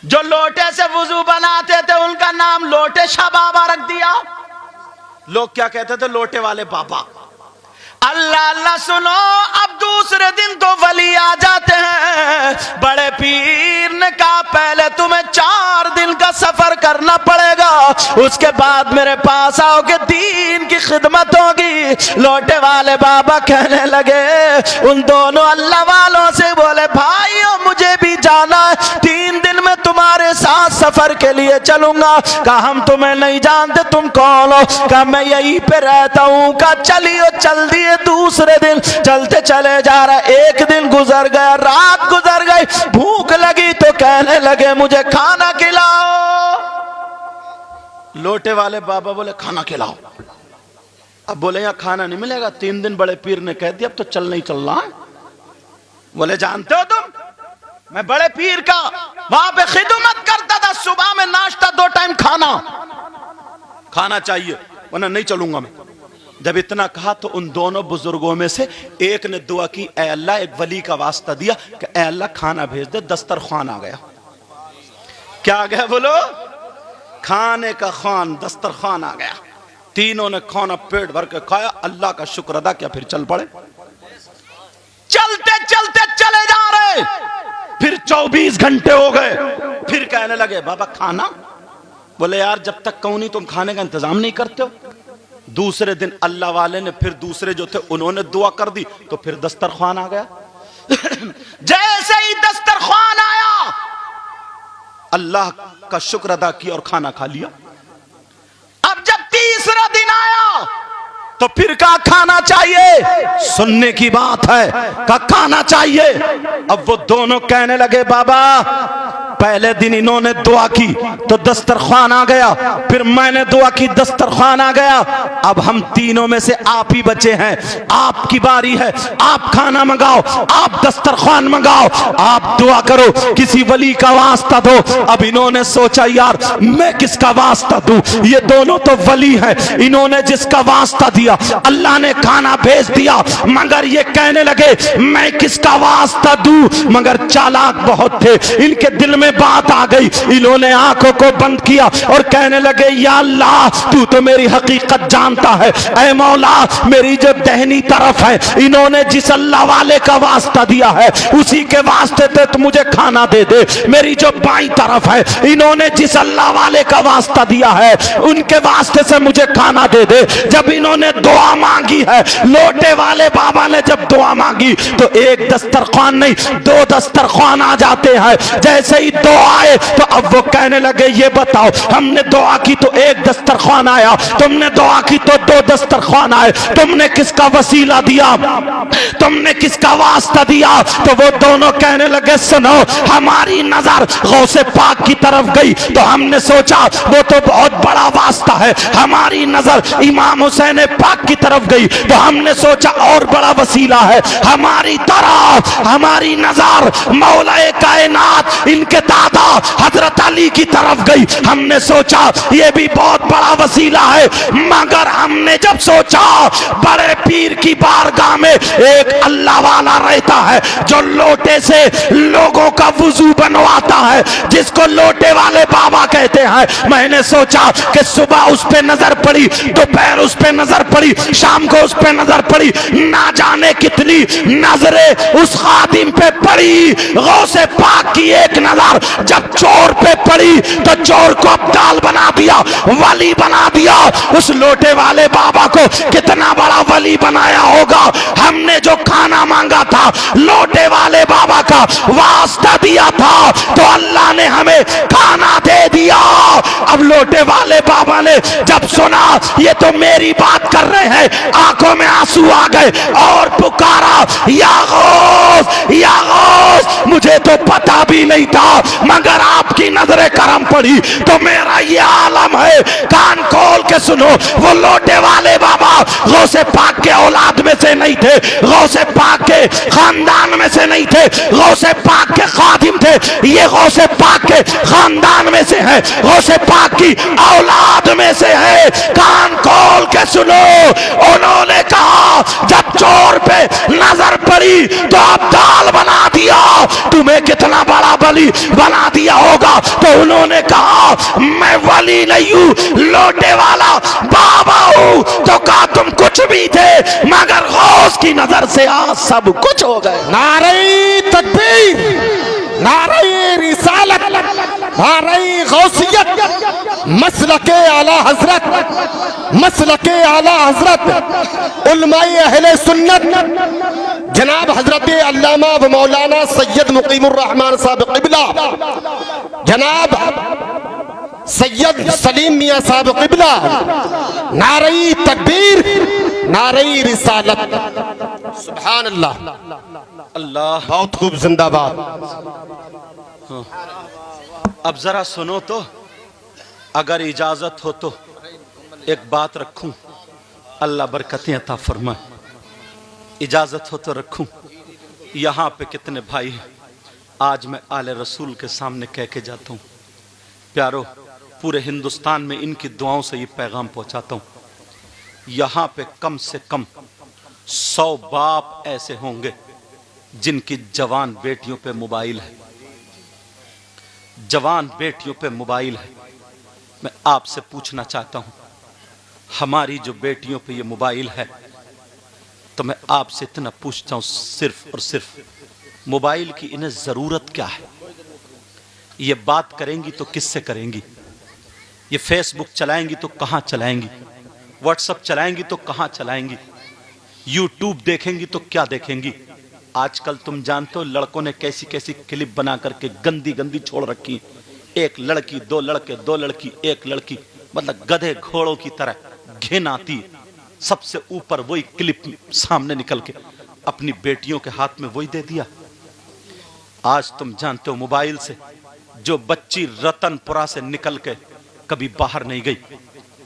जो लोटे से वुजू बनाते थे उनका नाम लोटे शाह बाबा रख दिया। लोग क्या कहते थे? लोटे वाले बाबा। अल्लाह अल्लाह सुनो, अब दूसरे दिन तो वली आ जाते हैं। बड़े पीर ने कहा पहले तुम्हें 4 दिन का सफर करना पड़ेगा, उसके बाद मेरे पास आओगे, दीन की खिदमत होगी। लोटे वाले बाबा कहने लगे उन दोनों अल्लाह वालों से, बोले भाइयों मुझे भी जाना है, 3 दिन में तुम्हारे साथ सफर के लिए चलूंगा। कहा हम तुम्हें नहीं जानते, तुम कौन हो? कहा मैं यहीं पे रहता हूँ। कहा चलिए, चल दिए। दूसरे दिन चलते चले जा रहा, एक दिन गुजर गया, रात गुजर गई, भूख लगी तो कहने लगे मुझे खाना खिलाओ। लोटे वाले बाबा बोले खाना खिलाओ। अब बोले यहाँ खाना नहीं मिलेगा। 3 दिन बड़े पीर ने कह दिया अब तो चल नहीं चलना है। बोले जानते हो तुम, मैं बड़े पीर का वहां पे खिदमत करता था, सुबह में नाश्ता, 2 टाइम खाना चाहिए, वरना नहीं चलूंगा मैं। जब इतना कहा तो उन दोनों बुजुर्गों में से एक ने दुआ की, ऐ अल्लाह, एक वली का वास्ता दिया कि ऐ अल्लाह खाना भेज दे। दस्तरखान आ गया। क्या आ गया बोलो? खाने का खान, दस्तरखान आ गया। तीनों ने खाना पेट भर के खाया, अल्लाह का शुक्र अदा किया, फिर चल पड़े। चलते चलते चले जा रहे, फिर 24 घंटे हो गए। फिर कहने लगे बाबा खाना। बोले यार जब तक कहूं नहीं तुम खाने का इंतजाम नहीं करते हो। दूसरे दिन अल्लाह वाले ने फिर दूसरे जो थे उन्होंने दुआ कर दी, तो फिर दस्तरखान आ गया। जैसे ही दस्तरखान आया, अल्लाह का शुक्र अदा किया और खाना खा लिया। अब जब तीसरा दिन आया तो फिर कहा खाना चाहिए, सुनने की बात है, कहा खाना चाहिए। अब वो दोनों कहने लगे बाबा पहले दिन इन्होंने दुआ की तो दस्तरखान आ गया, फिर मैंने दुआ की दस्तरखान आ गया, अब हम तीनों में से आप ही बचे हैं, आपकी बारी है, आप खाना मंगाओ, आप दस्तरखान मंगाओ, आप दुआ करो, किसी वली का वास्ता दो। अब इन्होंने सोचा यार मैं किसका वास्ता दूं, ये दोनों तो वली हैं, इन्होंने जिसका वास्ता दिया अल्लाह ने खाना भेज दिया, मगर ये कहने लगे मैं किसका वास्ता दूं। मगर चालाक बहुत थे, इनके दिल में बात आ गई, इन्होंने आंखों को बंद किया और कहने लगे या अल्लाह तू तो मेरी हकीकत जानता है, ऐ मौला मेरी जो दहनी तरफ है इन्होंने जिस अल्लाह वाले का वास्ता दिया है उसी के वास्ते पे तो मुझे खाना दे दे, मेरी जो बाईं तरफ है इन्होंने जिस अल्लाह वाले का वास्ता दिया है उनके वास्ते से मुझे खाना दे दे। जब इन्होंने दुआ मांगी है, लोटे वाले बाबा ने जब दुआ मांगी तो एक दस्तरखान नहीं दो दस्तरखान आ जाते हैं। जैसे ही दो आए तो अब वो कहने लगे ये बताओ हमने दुआ की तो एक दस्तरखान आया, तुमने दुआ की तो दो दस्तरखान आए, तुमने किसका वसीला दिया, तुमने किसका वास्ता दिया। तो वो दोनों कहने लगे सुनो हमारी नजर गौसे पाक की तरफ गई तो हमने सोचा वो तो बहुत बड़ा वास्ता है, हमारी नजर इमाम हुसैन पाक की तरफ गई तो हमने सोचा और बड़ा वसीला है, हमारी तरफ हमारी नजर मौलाए कायनात इनके दादा हजरत अली की तरफ गई, हमने सोचा ये भी बहुत बड़ा वसीला है। मगर हमने जब सोचा बड़े पीर की बारगाह में एक अल्लाह वाला रहता है जो लोटे से लोगों का वुजू बनवाता है, जिसको लोटे वाले बाबा कहते हैं, मैंने सोचा कि सुबह उस पे नजर पड़ी, दोपहर उस पे नजर पड़ी, शाम को उस पे नजर पड़ी, ना जाने कितनी नजरें उस खादिम पे पड़ी। गौसे पाक की एक नजर जब चोर पे पड़ी तो चोर को अब्दाल बना दिया, वली बना दिया। उस लोटे वाले बाबा को कितना बड़ा वली बनाया होगा। हमने जो खाना मांगा था लोटे वाले बाबा का वास्ता दिया था तो अल्लाह ने हमें खाना दे दिया। अब लोटे वाले बाबा ने जब सुना ये तो मेरी बात कर रहे हैं, आंखों में आंसू आ गए और पुकारा या गौस, मुझे तो पता भी नहीं था मगर आपकी नजरे करम पड़ी तो मेरा ये आलम है। कान खोल के सुनो, वो लोटे वाले बाबा गौसे पाक के औलाद में से नहीं थे, गौसे पाक के खानदान में से नहीं थे, गौसे पाक के खादिम थे, ये गौसे पाक के खानदान में से है, गौसे पाक की औलाद में से है। कान खोल के सुनो, उन्होंने कहा जब चोर पे नजर पड़ी तो अब्दाल बना दिया, तुम्हें कितना बड़ा वली बना दिया होगा। तो उन्होंने कहा मैं वली नहीं हूं, लोटे वाला बाबा हूं। तो कहा तुम कुछ भी थे मगर गौस की नजर से आज सब कुछ हो गए। नारे तकबीर, नारे रिसालत, नारे गौसियत, मसलके आला हजरत, मसलके आला हजरत, उलमाए अहले सुन्नत जनाब हजरत अल्लामा व मौलाना सैयद मुकीमुर रहमान साहब क़िबला, जनाब सैयद सलीम मियां साहब क़िबला, नारे तकबीर, नारे रिसालत, सुभान अल्लाह, अल्लाह बहुत खूब, जिंदाबाद। अब जरा सुनो तो, अगर इजाजत हो तो एक बात रखूं, अल्लाह बरकतें अता फरमाए। इजाजत हो तो रखूं। यहाँ पे कितने भाई हैं, आज मैं आले रसूल के सामने कह के जाता हूँ, प्यारो पूरे हिंदुस्तान में इनकी दुआओं से ये पैगाम पहुँचाता हूँ। यहाँ पे कम से कम 100 बाप ऐसे होंगे जिनकी जवान बेटियों पे मोबाइल है, जवान बेटियों पे मोबाइल है। मैं आपसे पूछना चाहता हूं, हमारी जो बेटियों पे ये मोबाइल है तो मैं आपसे इतना पूछता हूं, सिर्फ और सिर्फ मोबाइल की इन्हें जरूरत क्या है? ये बात करेंगी तो किससे करेंगी? ये फेसबुक चलाएंगी तो कहां चलाएंगी? व्हाट्सएप चलाएंगी तो कहां चलाएंगी? यूट्यूब देखेंगी तो क्या देखेंगी? आजकल तुम जानते हो लड़कों ने कैसी कैसी क्लिप बना करके गंदी गंदी छोड़ रखी, एक लड़की, दो लड़के, दो लड़की, एक लड़की, मतलब गधे घोड़ों की तरह घिन आती। सबसे ऊपर वही क्लिप सामने निकल के अपनी बेटियों के हाथ में वही दे दिया। आज तुम जानते हो मोबाइल से जो बच्ची रतनपुरा से निकल के कभी बाहर नहीं गई,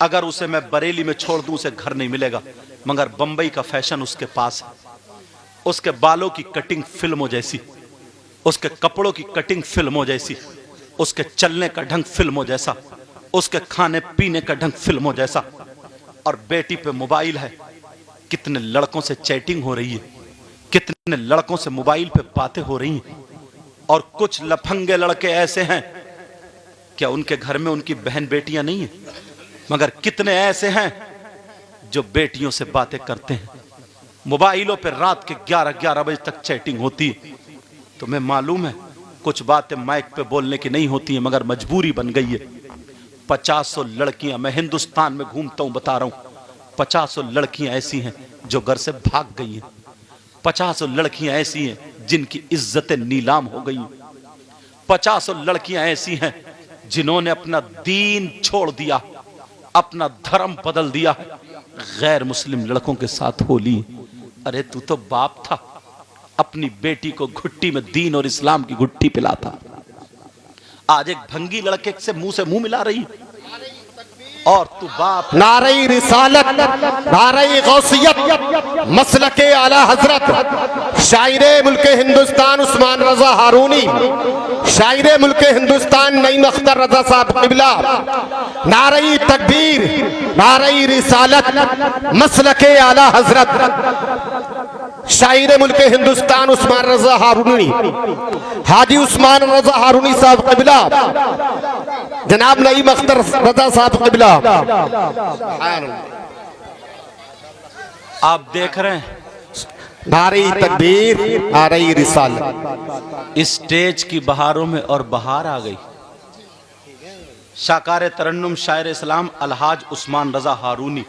अगर उसे मैं बरेली में छोड़ दूं उसे घर नहीं मिलेगा, मगर बंबई का फैशन उसके पास है। उसके बालों की कटिंग फिल्मों जैसी, उसके कपड़ों की कटिंग फिल्मों जैसी, उसके चलने का ढंग फिल्मों जैसा, उसके खाने पीने का ढंग फिल्मों जैसा। और बेटी पे मोबाइल है, कितने लड़कों से चैटिंग हो रही है, कितने लड़कों से मोबाइल पे बातें हो रही हैं। और कुछ लफंगे लड़के ऐसे हैं, क्या उनके घर में उनकी बहन बेटियां नहीं है, मगर कितने ऐसे हैं जो बेटियों से बातें करते हैं। मोबाइलों पे रात के 11-11 बजे तक चैटिंग होती है। तुम्हें मालूम है कुछ बातें माइक पे बोलने की नहीं होती है, मगर मजबूरी बन गई है। 50 लड़कियां, मैं हिंदुस्तान में घूमता हूं, बता रहा हूं, 50 लड़कियां ऐसी हैं जो घर से भाग गई हैं। 50 लड़कियां ऐसी हैं जिनकी इज्जतें नीलाम हो गई। 50 लड़कियां ऐसी हैं जिन्होंने अपना दीन छोड़ दिया, अपना धर्म बदल दिया, गैर मुस्लिम लड़कों के साथ होली। अरे तू तो बाप था, अपनी बेटी को घुट्टी में दीन और इस्लाम की घुट्टी पिलाता, आज एक भंगी लड़के से मुंह मिला रही और तू बाप। नारे रिसालत, नारे गौसियत, मसलके आला हजरत, शायरे मुल्के हिंदुस्तान उस्मान रजा हारूनी, शायरे मुल्के हिंदुस्तान नईम अख्तर रजा साहब क़िबला। नारे तकबीर, नारे रिसालत, मसलके आला हजरत, शायरे मुल्के हिंदुस्तान उस्मान रजा हारूनी, हाजी उस्मान रजा हारूनी साहब क़िबला, जनाब नईम अख्तर रजा साहब क़िबला। आप देख रहे हैं नारे तकबीर, नारे रिसालत। स्टेज की बहारों में और बहार आ गई। शाकार तरन्नुम शायर इस्लाम अलहाज उस्मान रजा हारूनी,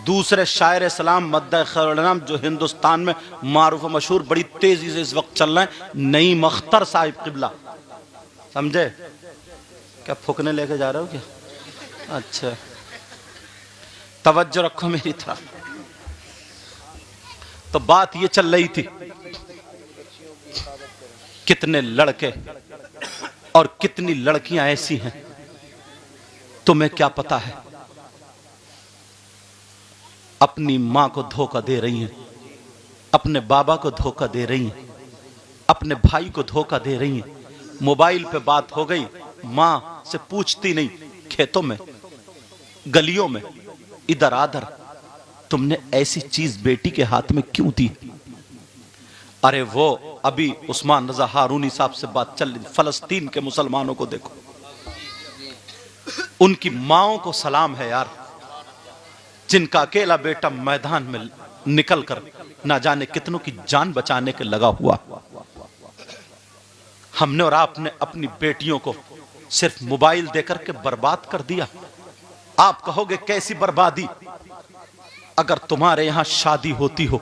दूसरे शायर इस्लाम मद्दा खैरुल जो हिंदुस्तान में मारूफ मशहूर बड़ी तेजी से इस वक्त चल रहे हैं, नईम अख्तर साहिब क़िबला। समझे? क्या फुकने लेके जा रहे हो क्या? अच्छा, तवज्जो रखो मेरी तरफ। तो बात ये चल रही थी, कितने लड़के और कितनी लड़कियां ऐसी हैं, तुम्हें क्या पता है, अपनी मां को धोखा दे रही हैं, अपने बाबा को धोखा दे रही हैं, अपने भाई को धोखा दे रही हैं। मोबाइल पे बात हो गई, मां से पूछती नहीं, खेतों में, गलियों में, इधर आधर, तुमने ऐसी चीज बेटी के हाथ में क्यों दी? अरे वो अभी उस्मान रजा हारूनी साहब से बात चल रही, फलस्तीन के मुसलमानों को देखो, उनकी माओं को सलाम है यार, जिनका अकेला बेटा मैदान में निकलकर ना जाने कितनों की जान बचाने के लगा हुआ। हमने और आपने अपनी बेटियों को सिर्फ मोबाइल देकर के बर्बाद कर दिया। आप कहोगे कैसी बर्बादी? अगर तुम्हारे यहां शादी होती हो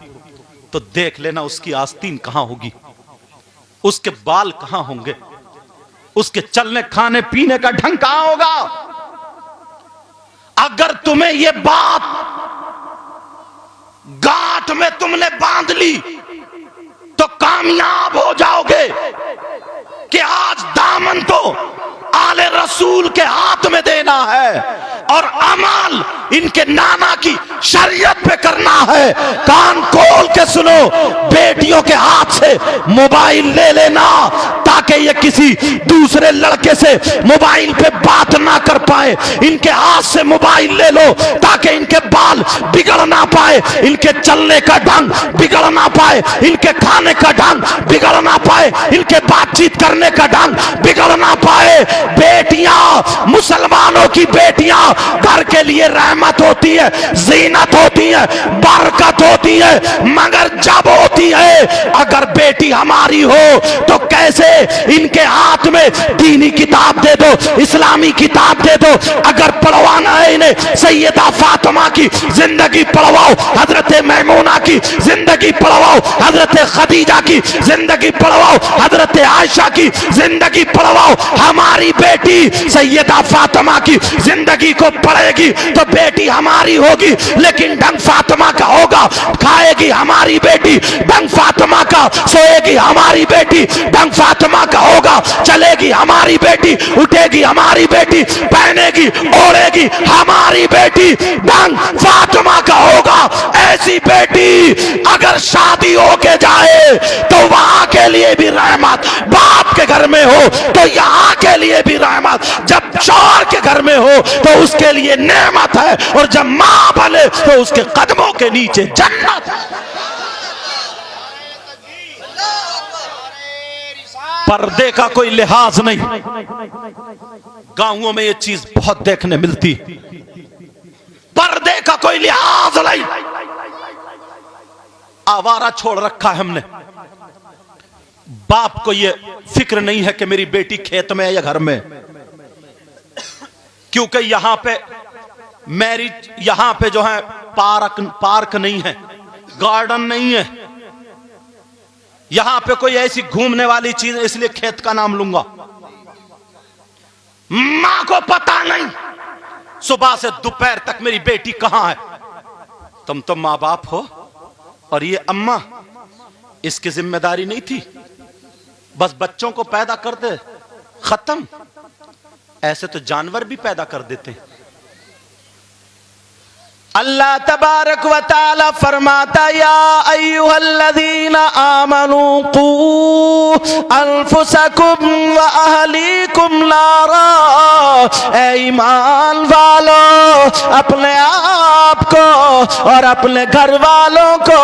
तो देख लेना उसकी आस्तीन कहां होगी, उसके बाल कहां होंगे, उसके चलने खाने पीने का ढंग कहां होगा। अगर तुम्हें यह बात गांठ में तुमने बांध ली तो कामयाब हो जाओगे कि आज दामन तो आले रसूल के हाथ में देना है और अमल इनके नाना की शरीयत पे करना है। कान खोल के सुनो, बेटियों के हाथ से मोबाइल ले लेना ताकि ये किसी दूसरे लड़के से मोबाइल पे बात ना कर पाए। इनके हाथ से मोबाइल ले लो ताकि इनके बाल बिगड़ ना पाए, इनके चलने का ढंग बिगड़ ना पाए, इनके खाने का ढंग बिगड़ ना पाए, इनके बातचीत करने का ढंग बिगड़ ना पाए। बेटियां, मुसलमानों की बेटियां घर के लिए रहमत होती है, जीनत होती है, बरकत होती है, मगर जब वो होती है। अगर बेटी हमारी हो तो कैसे इनके हाथ में दीनी किताब दे दो, इस्लामी किताब दे दो। अगर पढ़वाना है इन्हें सैयदा फातिमा की जिंदगी पढ़वाओ, हजरत मैमूना की जिंदगी पढ़वाओ, हजरत खदीजा की जिंदगी पढ़वाओ, हजरत आयशा की जिंदगी पढ़वाओ। हमारी बेटी सैयदा फातिमा की जिंदगी को पढ़ेगी तो बेटी हमारी होगी, लेकिन ढंग फातिमा का होगा। खाएगी हमारी बेटी ढंग फातिमा का, सोएगी हमारी बेटी ढंग फातिमा का होगा, चलेगी हमारी बेटी, उठेगी हमारी बेटी, पहनेगी ओढ़ेगी हमारी बेटी ढंग फातिमा का होगा। ऐसी बेटी अगर शादी होके जाए तो वहां के लिए भी रहमत, बाप के घर में हो तो यहाँ के लिए भी रहमत, जब शौहर के घर में हो तो उसके लिए नेमत है, और जब मां बने तो उसके कदमों के नीचे जन्नत है। पर्दे का कोई लिहाज नहीं। गांवों में ये चीज बहुत देखने मिलती, पर्दे का कोई लिहाज नहीं। आवारा छोड़ रखा है हमने। बाप को ये फिक्र नहीं है कि मेरी बेटी खेत में है या घर में, क्योंकि यहां पे मैरिज, यहां पे जो है पार्क नहीं है, गार्डन नहीं है, यहां पे कोई ऐसी घूमने वाली चीज, इसलिए खेत का नाम लूंगा। मां को पता नहीं सुबह से दोपहर तक मेरी बेटी कहां है। तुम तो मां बाप हो, और ये अम्मा, इसकी जिम्मेदारी नहीं थी, बस बच्चों को पैदा कर दे, खत्म। ऐसे तो जानवर भी पैदा कर देते हैं। अल्लाह तबारक व तआला फरमाता, या अय्युहल्लज़ीना आमनू कू अनफुसकुम व अहलीकुम नारा। ऐ ईमान वालो, अपने आप को और अपने घर वालों को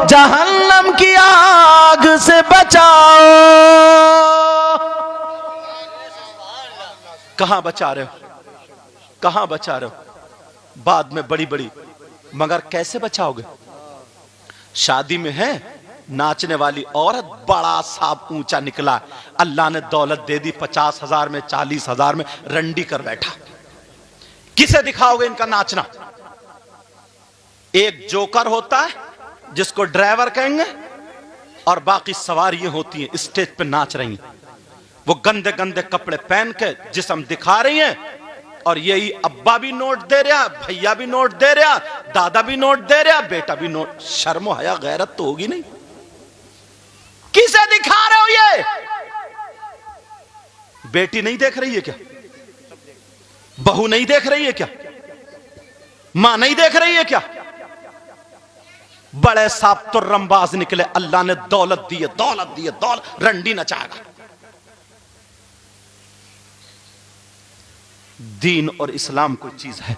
जहन्नम की आग से बचाओ। कहां बचा रहे हो, कहां बचा रहे हो? बाद में बड़ी बड़ी, मगर कैसे बचाओगे? शादी में है नाचने वाली औरत, बड़ा सांप ऊंचा निकला, अल्लाह ने दौलत दे दी, 50,000 में 40,000 में रंडी कर बैठा। किसे दिखाओगे इनका नाचना? एक जोकर होता है जिसको ड्राइवर कहेंगे, और बाकी सवारियां होती हैं स्टेज पे नाच रही हैं। वो गंदे गंदे कपड़े पहन के जिस्म दिखा रही हैं, और यही अब्बा भी नोट दे रहा, भैया भी नोट दे रहा, दादा भी नोट दे रहा, बेटा भी नोट। शर्म हया गैरत तो होगी नहीं। किसे दिखा रहे हो ये? बेटी नहीं देख रही है क्या? बहू नहीं देख रही है क्या? मां नहीं देख रही है क्या? बड़े साहब तो रंबाज निकले, अल्लाह ने दौलत दी है, दौलत दी है, दौलत, रंडी नचाएगा। दीन और इस्लाम कोई चीज है,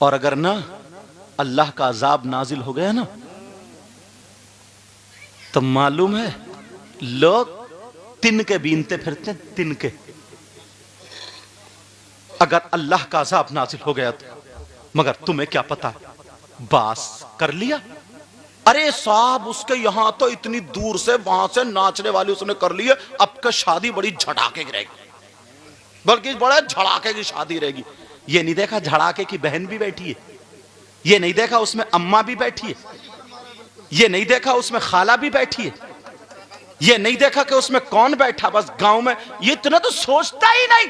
और अगर ना अल्लाह का अजाब नाजिल हो गया ना, तो मालूम है लोग तिनके बीनते फिरते, तिनके। अगर अल्लाह का अजाब नाजिल हो गया तो, मगर तुम्हें क्या पता, बास कर लिया। अरे साहब, उसके यहां तो इतनी दूर से वहां से नाचने वाली उसने कर ली है, अब का शादी बड़ी झटाके की रहेगी, बल्कि बड़े झड़ाके की शादी रहेगी। ये नहीं देखा झड़ाके की बहन भी बैठी है, ये नहीं देखा उसमें अम्मा भी बैठी है, ये नहीं देखा उसमें खाला भी बैठी है, ये नहीं देखा कि उसमें कौन बैठा। बस गांव में ये इतना तो सोचता ही नहीं।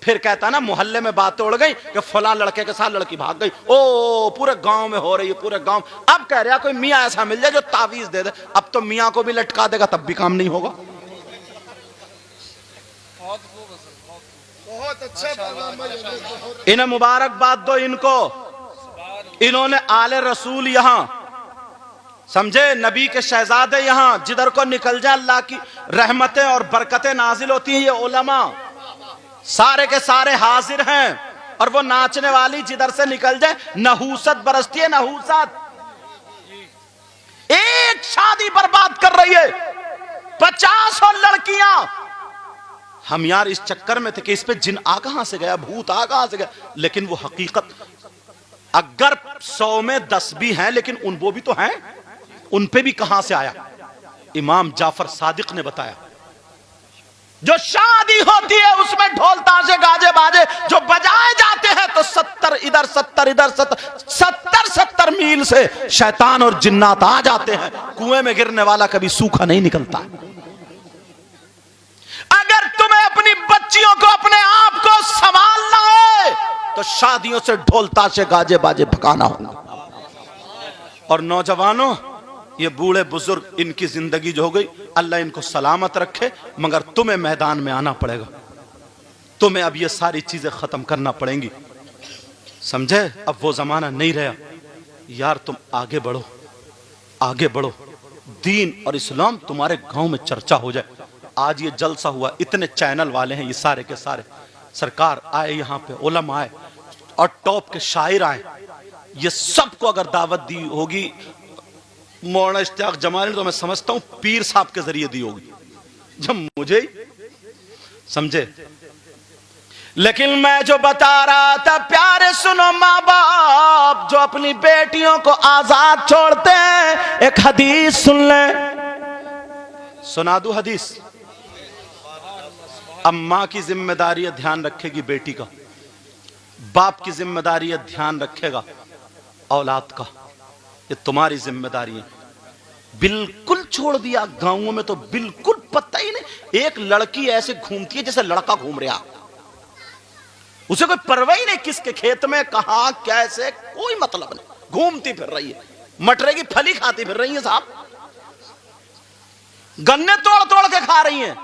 फिर कहता ना मोहल्ले में बातें उड़ गई कि फलां लड़के के साथ लड़की भाग गई, ओ पूरे गांव में हो रही है, पूरे गांव। अब कह रहा कोई मियां ऐसा मिल जाए जो तावीज दे दे। अब तो मियां को भी लटका देगा तब भी काम नहीं होगा। इन्हें मुबारकबाद दो इनको, इन्होंने आले रसूल यहां समझे, नबी के शहजादे यहां, जिधर को निकल जाए अल्लाह की रहमतें और बरकतें नाजिल होती हैं। ये उलमा सारे के सारे हाजिर हैं, और वो नाचने वाली जिधर से निकल जाए नहूसत बरसती है, नहूसत। एक शादी बर्बाद कर रही है 50 और लड़कियां। हम यार इस चक्कर में थे कि इस पे जिन आ कहां से गया, भूत आ कहां से गया, लेकिन वो हकीकत अगर 100 में 10 भी हैं, लेकिन वो भी तो हैं, उन पे भी कहां से आया? इमाम जाफर सादिक ने बताया, जो शादी होती है उसमें ढोल ताशे गाजे बाजे जो बजाए जाते हैं, तो 70 इधर 70 इधर 70 मील से शैतान और जिन्नात आ जाते हैं। कुएं में गिरने वाला कभी सूखा नहीं निकलता। अगर तुम्हें अपनी बच्चियों को, अपने आप को संभालना है, तो शादियों से ढोल ताशे गाजे बाजे भगाना होगा। और नौजवानों, ये बूढ़े बुजुर्ग, इनकी जिंदगी जो हो गई, अल्लाह इनको सलामत रखे, मगर तुम्हें मैदान में आना पड़ेगा। तुम्हें अब ये सारी चीजें खत्म करना पड़ेंगी, समझे? अब वो जमाना नहीं रहा यार। तुम आगे बढ़ो, आगे बढ़ो। दीन और इस्लाम तुम्हारे गांव में चर्चा हो जाए। आज ये जलसा हुआ, इतने चैनल वाले हैं ये सारे के सारे, सरकार आए यहाँ पे, उलमा आए और टॉप के शायर आए, ये सबको अगर दावत दी होगी मौलाना इश्तियाक जमाली, तो मैं समझता हूं पीर साहब के जरिए दी होगी, जब मुझे, समझे? लेकिन मैं जो बता रहा था, प्यारे सुनो, माँ बाप जो अपनी बेटियों को आजाद छोड़ते हैं, एक हदीस सुन ले, सुना दूं हदीस। अब माँ की जिम्मेदारी है, ध्यान रखेगी बेटी का, बाप की जिम्मेदारी है, ध्यान रखेगा औलाद का। ये तुम्हारी जिम्मेदारी है। बिल्कुल छोड़ दिया गांवों में, तो बिल्कुल पता ही नहीं। एक लड़की ऐसे घूमती है जैसे लड़का घूम रहा, उसे कोई परवाह ही नहीं, किसके खेत में कहां कैसे, कोई मतलब नहीं, घूमती फिर रही है, मटरे की फली खाती फिर रही है साहब, गन्ने तोड़ तोड़ के खा रही हैं।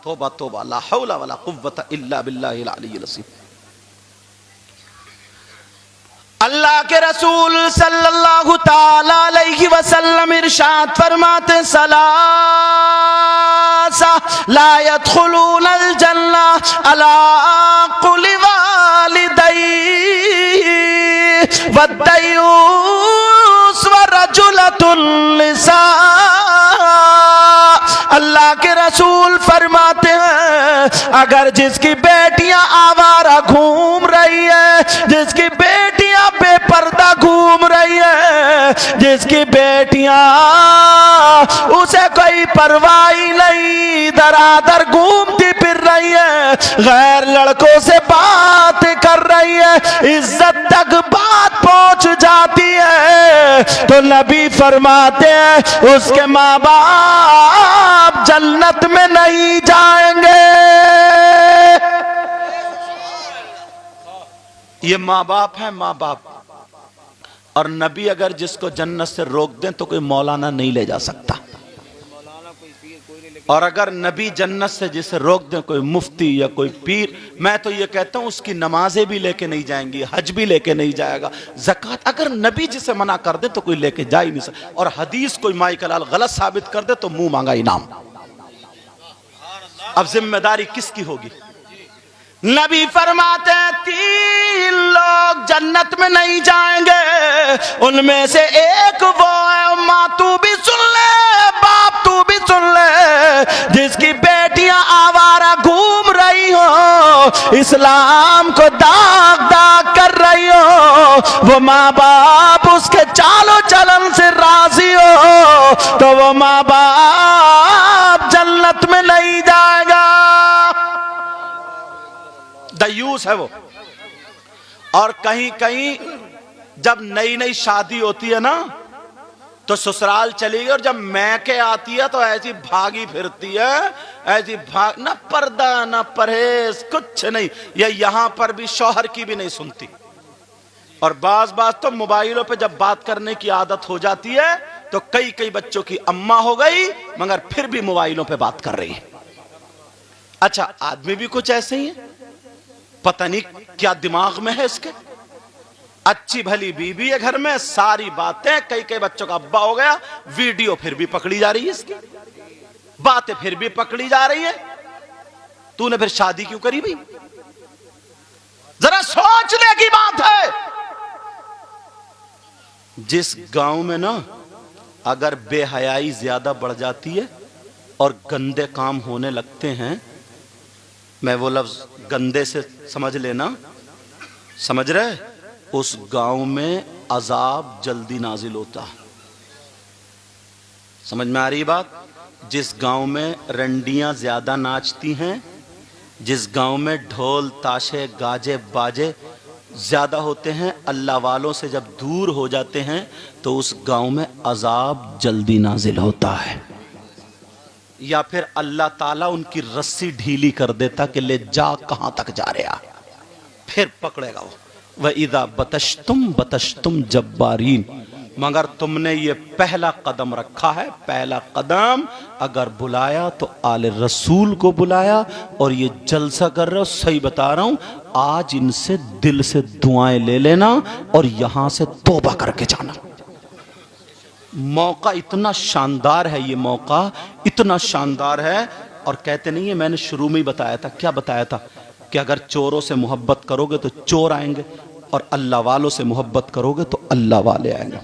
तौबा तौबा, ला हौला वला कुव्वता इल्ला बिल्लाहिल अलिय्यिल अज़ीम। अल्लाह के रसूल सल्लल्लाहु ताला अलैहि वसल्लम इरशाद फरमाते, सलासा ला यदखुलूनल जन्ना अला कुल्ली वालिदैहि वद्दयूस वरजुलतुन लिसा। अल्लाह के रसूल फरमाते हैं, अगर जिसकी बेटियां आवारा घूम रही है, जिसकी बेटियां बेपर्दा घूम रही है, जिसकी बेटियां उसे कोई परवाह नहीं, दरादर घूमती फिर रही है, गैर लड़कों से बात कर रही है, इज्जत तक बात पहुंच जाती है, तो नबी फरमाते हैं उसके माँ बाप जन्नत में नहीं जाएंगे। ये माँ बाप है, माँ बाप। और नबी अगर जिसको जन्नत से रोक दें तो कोई मौलाना नहीं ले जा सकता, और अगर नबी जन्नत से जिसे रोक दें कोई मुफ्ती या कोई पीर, मैं तो ये कहता हूं उसकी नमाजें भी लेके नहीं जाएंगी, हज भी लेके नहीं जाएगा, ज़कात अगर नबी जिसे मना कर दे तो कोई लेके जा ही नहीं सकता। और हदीस कोई माई कलाल गलत साबित कर दे तो मुंह मांगा इनाम। अब जिम्मेदारी किसकी होगी? नबी फरमाते हैं 3 लोग जन्नत में नहीं जाएंगे, उनमें से एक वो है, माँ तू भी सुन ले, बाप तू भी सुन ले, जिसकी बेटियां आवारा घूम रही हो, इस्लाम को दाग दाग कर रही हो, वो माँ बाप उसके चालो चलन से राजी हो, तो वो माँ बाप जन्नत में नहीं जाएगा। दयूस है वो। और कहीं कहीं जब नई नई शादी होती है ना, तो ससुराल चली गई, और जब मैके आती है तो ऐसी भागी फिरती है, ऐसी भाग, ना पर्दा ना परहेज, कुछ नहीं। ये यहां पर भी शौहर की भी नहीं सुनती, और बाज बाज तो मोबाइलों पे जब बात करने की आदत हो जाती है, तो कई कई बच्चों की अम्मा हो गई, मगर फिर भी मोबाइलों पे बात कर रही है। अच्छा, आदमी भी कुछ ऐसे ही है, पता नहीं क्या दिमाग में है इसके। अच्छी भली बीबी है घर में, सारी बातें, कई कई बच्चों का अब्बा हो गया, वीडियो फिर भी पकड़ी जा रही है इसकी, बातें फिर भी पकड़ी जा रही है। तूने फिर शादी क्यों करी भाई? जरा सोचने की बात है। जिस गांव में ना अगर बेहयाई ज्यादा बढ़ जाती है और गंदे काम होने लगते हैं, मैं वो लफ्ज गंदे से समझ लेना, समझ रहे, उस गांव में अजाब जल्दी नाजिल होता। समझ में आ रही बात? जिस गांव में रंडियां ज्यादा नाचती हैं, जिस गांव में ढोल ताशे गाजे बाजे ज्यादा होते हैं, अल्लाह वालों से जब दूर हो जाते हैं तो उस गांव में अजाब जल्दी नाजिल होता है। या फिर अल्लाह ताला उनकी रस्सी ढीली कर देता कि ले जा, कहां तक जा रहा, फिर पकड़ेगा वो। वह इदा बतश्तुम जब्बारीन, मगर तुमने ये पहला कदम रखा है, पहला कदम अगर बुलाया तो आले रसूल को बुलाया, और ये जलसा कर रहे हो, सही बता रहा हूं, आज इनसे दिल से दुआएं ले लेना और यहां से तौबा करके जाना। मौका इतना शानदार है, ये मौका इतना शानदार है। और कहते नहीं है, मैंने शुरू में ही बताया था, क्या बताया था कि अगर चोरों से मोहब्बत करोगे तो चोर आएंगे, और अल्लाह वालों से मोहब्बत करोगे तो अल्लाह वाले आएंगे।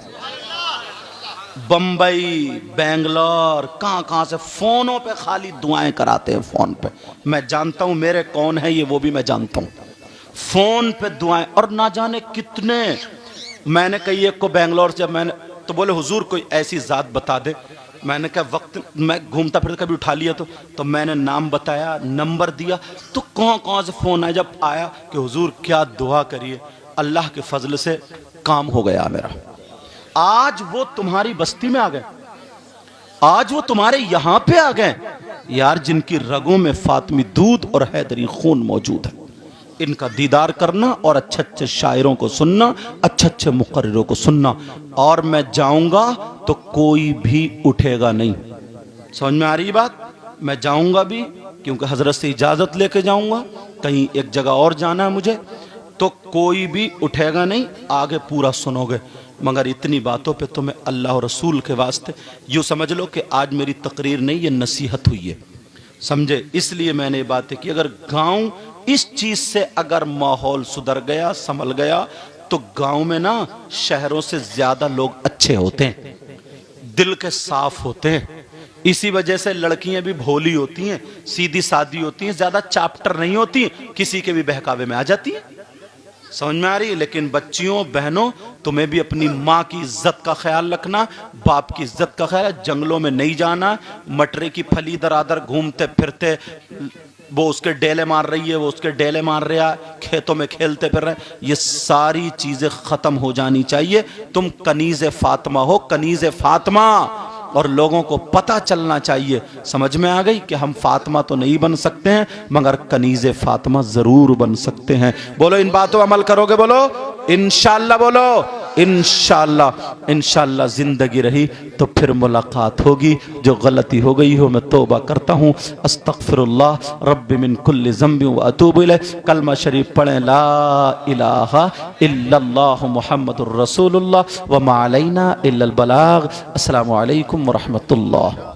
बंबई, बेंगलोर, कहां से फोनों पे खाली दुआएं कराते हैं। फोन पे मैं जानता हूं मेरे कौन है ये, वो भी मैं जानता हूं। फोन पे दुआएं, और ना जाने कितने। मैंने कही एक को बेंगलोर से, जब मैंने तो बोले हुजूर कोई ऐसी जात बता दे। मैंने कहा वक्त मैं घूमता फिरता कभी उठा लिया तो मैंने नाम बताया, नंबर दिया, तो कौन से फोन आया। जब आया कि हुजूर क्या दुआ करिए, अल्लाह के फजल से काम हो गया मेरा। आज वो तुम्हारी बस्ती में आ गए, आज वो तुम्हारे यहां पे आ गए यार, जिनकी रगों में फातिमी दूध और हैदरी खून मौजूद है। इनका दीदार करना और अच्छे अच्छे शायरों को सुनना, अच्छे अच्छे मुकर्रिरों को सुनना। और मैं जाऊंगा तो कोई भी उठेगा नहीं। समझ में आ रही बात? मैं जाऊंगा भी क्योंकि हजरत से इजाजत लेके जाऊंगा, कहीं एक जगह और जाना है मुझे, तो कोई भी उठेगा नहीं, आगे पूरा सुनोगे। मगर इतनी बातों पे तुम्हें अल्लाह और रसूल के वास्ते यूँ समझ लो कि आज मेरी तकरीर नहीं, ये नसीहत हुई है, समझे? इसलिए मैंने ये बातें की। अगर गांव इस चीज से अगर माहौल सुधर गया, संभल गया, तो गांव में ना शहरों से ज्यादा लोग अच्छे होते हैं, दिल के साफ होते हैं। इसी वजह से लड़कियां भी भोली होती हैं, सीधी सादी होती हैं, ज्यादा चाप्टर नहीं होती, किसी के भी बहकावे में आ जाती हैं। समझ में आ रही है? लेकिन बच्चियों, बहनों, तुम्हें भी अपनी माँ की इज्जत का ख्याल रखना, बाप की इज्जत का ख्याल। जंगलों में नहीं जाना, मटरे की फली दरादर घूमते फिरते, वो उसके डेले मार रही है, वो उसके डेले मार रहा है, खेतों में खेलते फिर रहे, ये सारी चीजें खत्म हो जानी चाहिए। तुम कनीज़े फातिमा हो, कनीज़े फातिमा, और लोगों को पता चलना चाहिए। समझ में आ गई कि हम फातिमा तो नहीं बन सकते हैं, मगर कनीज़े फातिमा जरूर बन सकते हैं। बोलो इन बातों अमल करोगे? बोलो इंशाअल्लाह, बोलो इंशाअल्लाह। इंशाअल्लाह जिंदगी रही तो फिर मुलाकात होगी। जो गलती हो गई हो मैं तौबा करता हूँ। अस्तगफिरुल्लाह रब्बी मिन कुल्ली ज़ंबि व अतूबु इलैह। कलमा शरीफ पढ़ें, ला इलाहा इल्लल्लाह मुहम्मदुर रसूलुल्लाह व मा अलैना इल्लल बलाग। अस्सलामु अलैकुम व रहमतुल्लाह।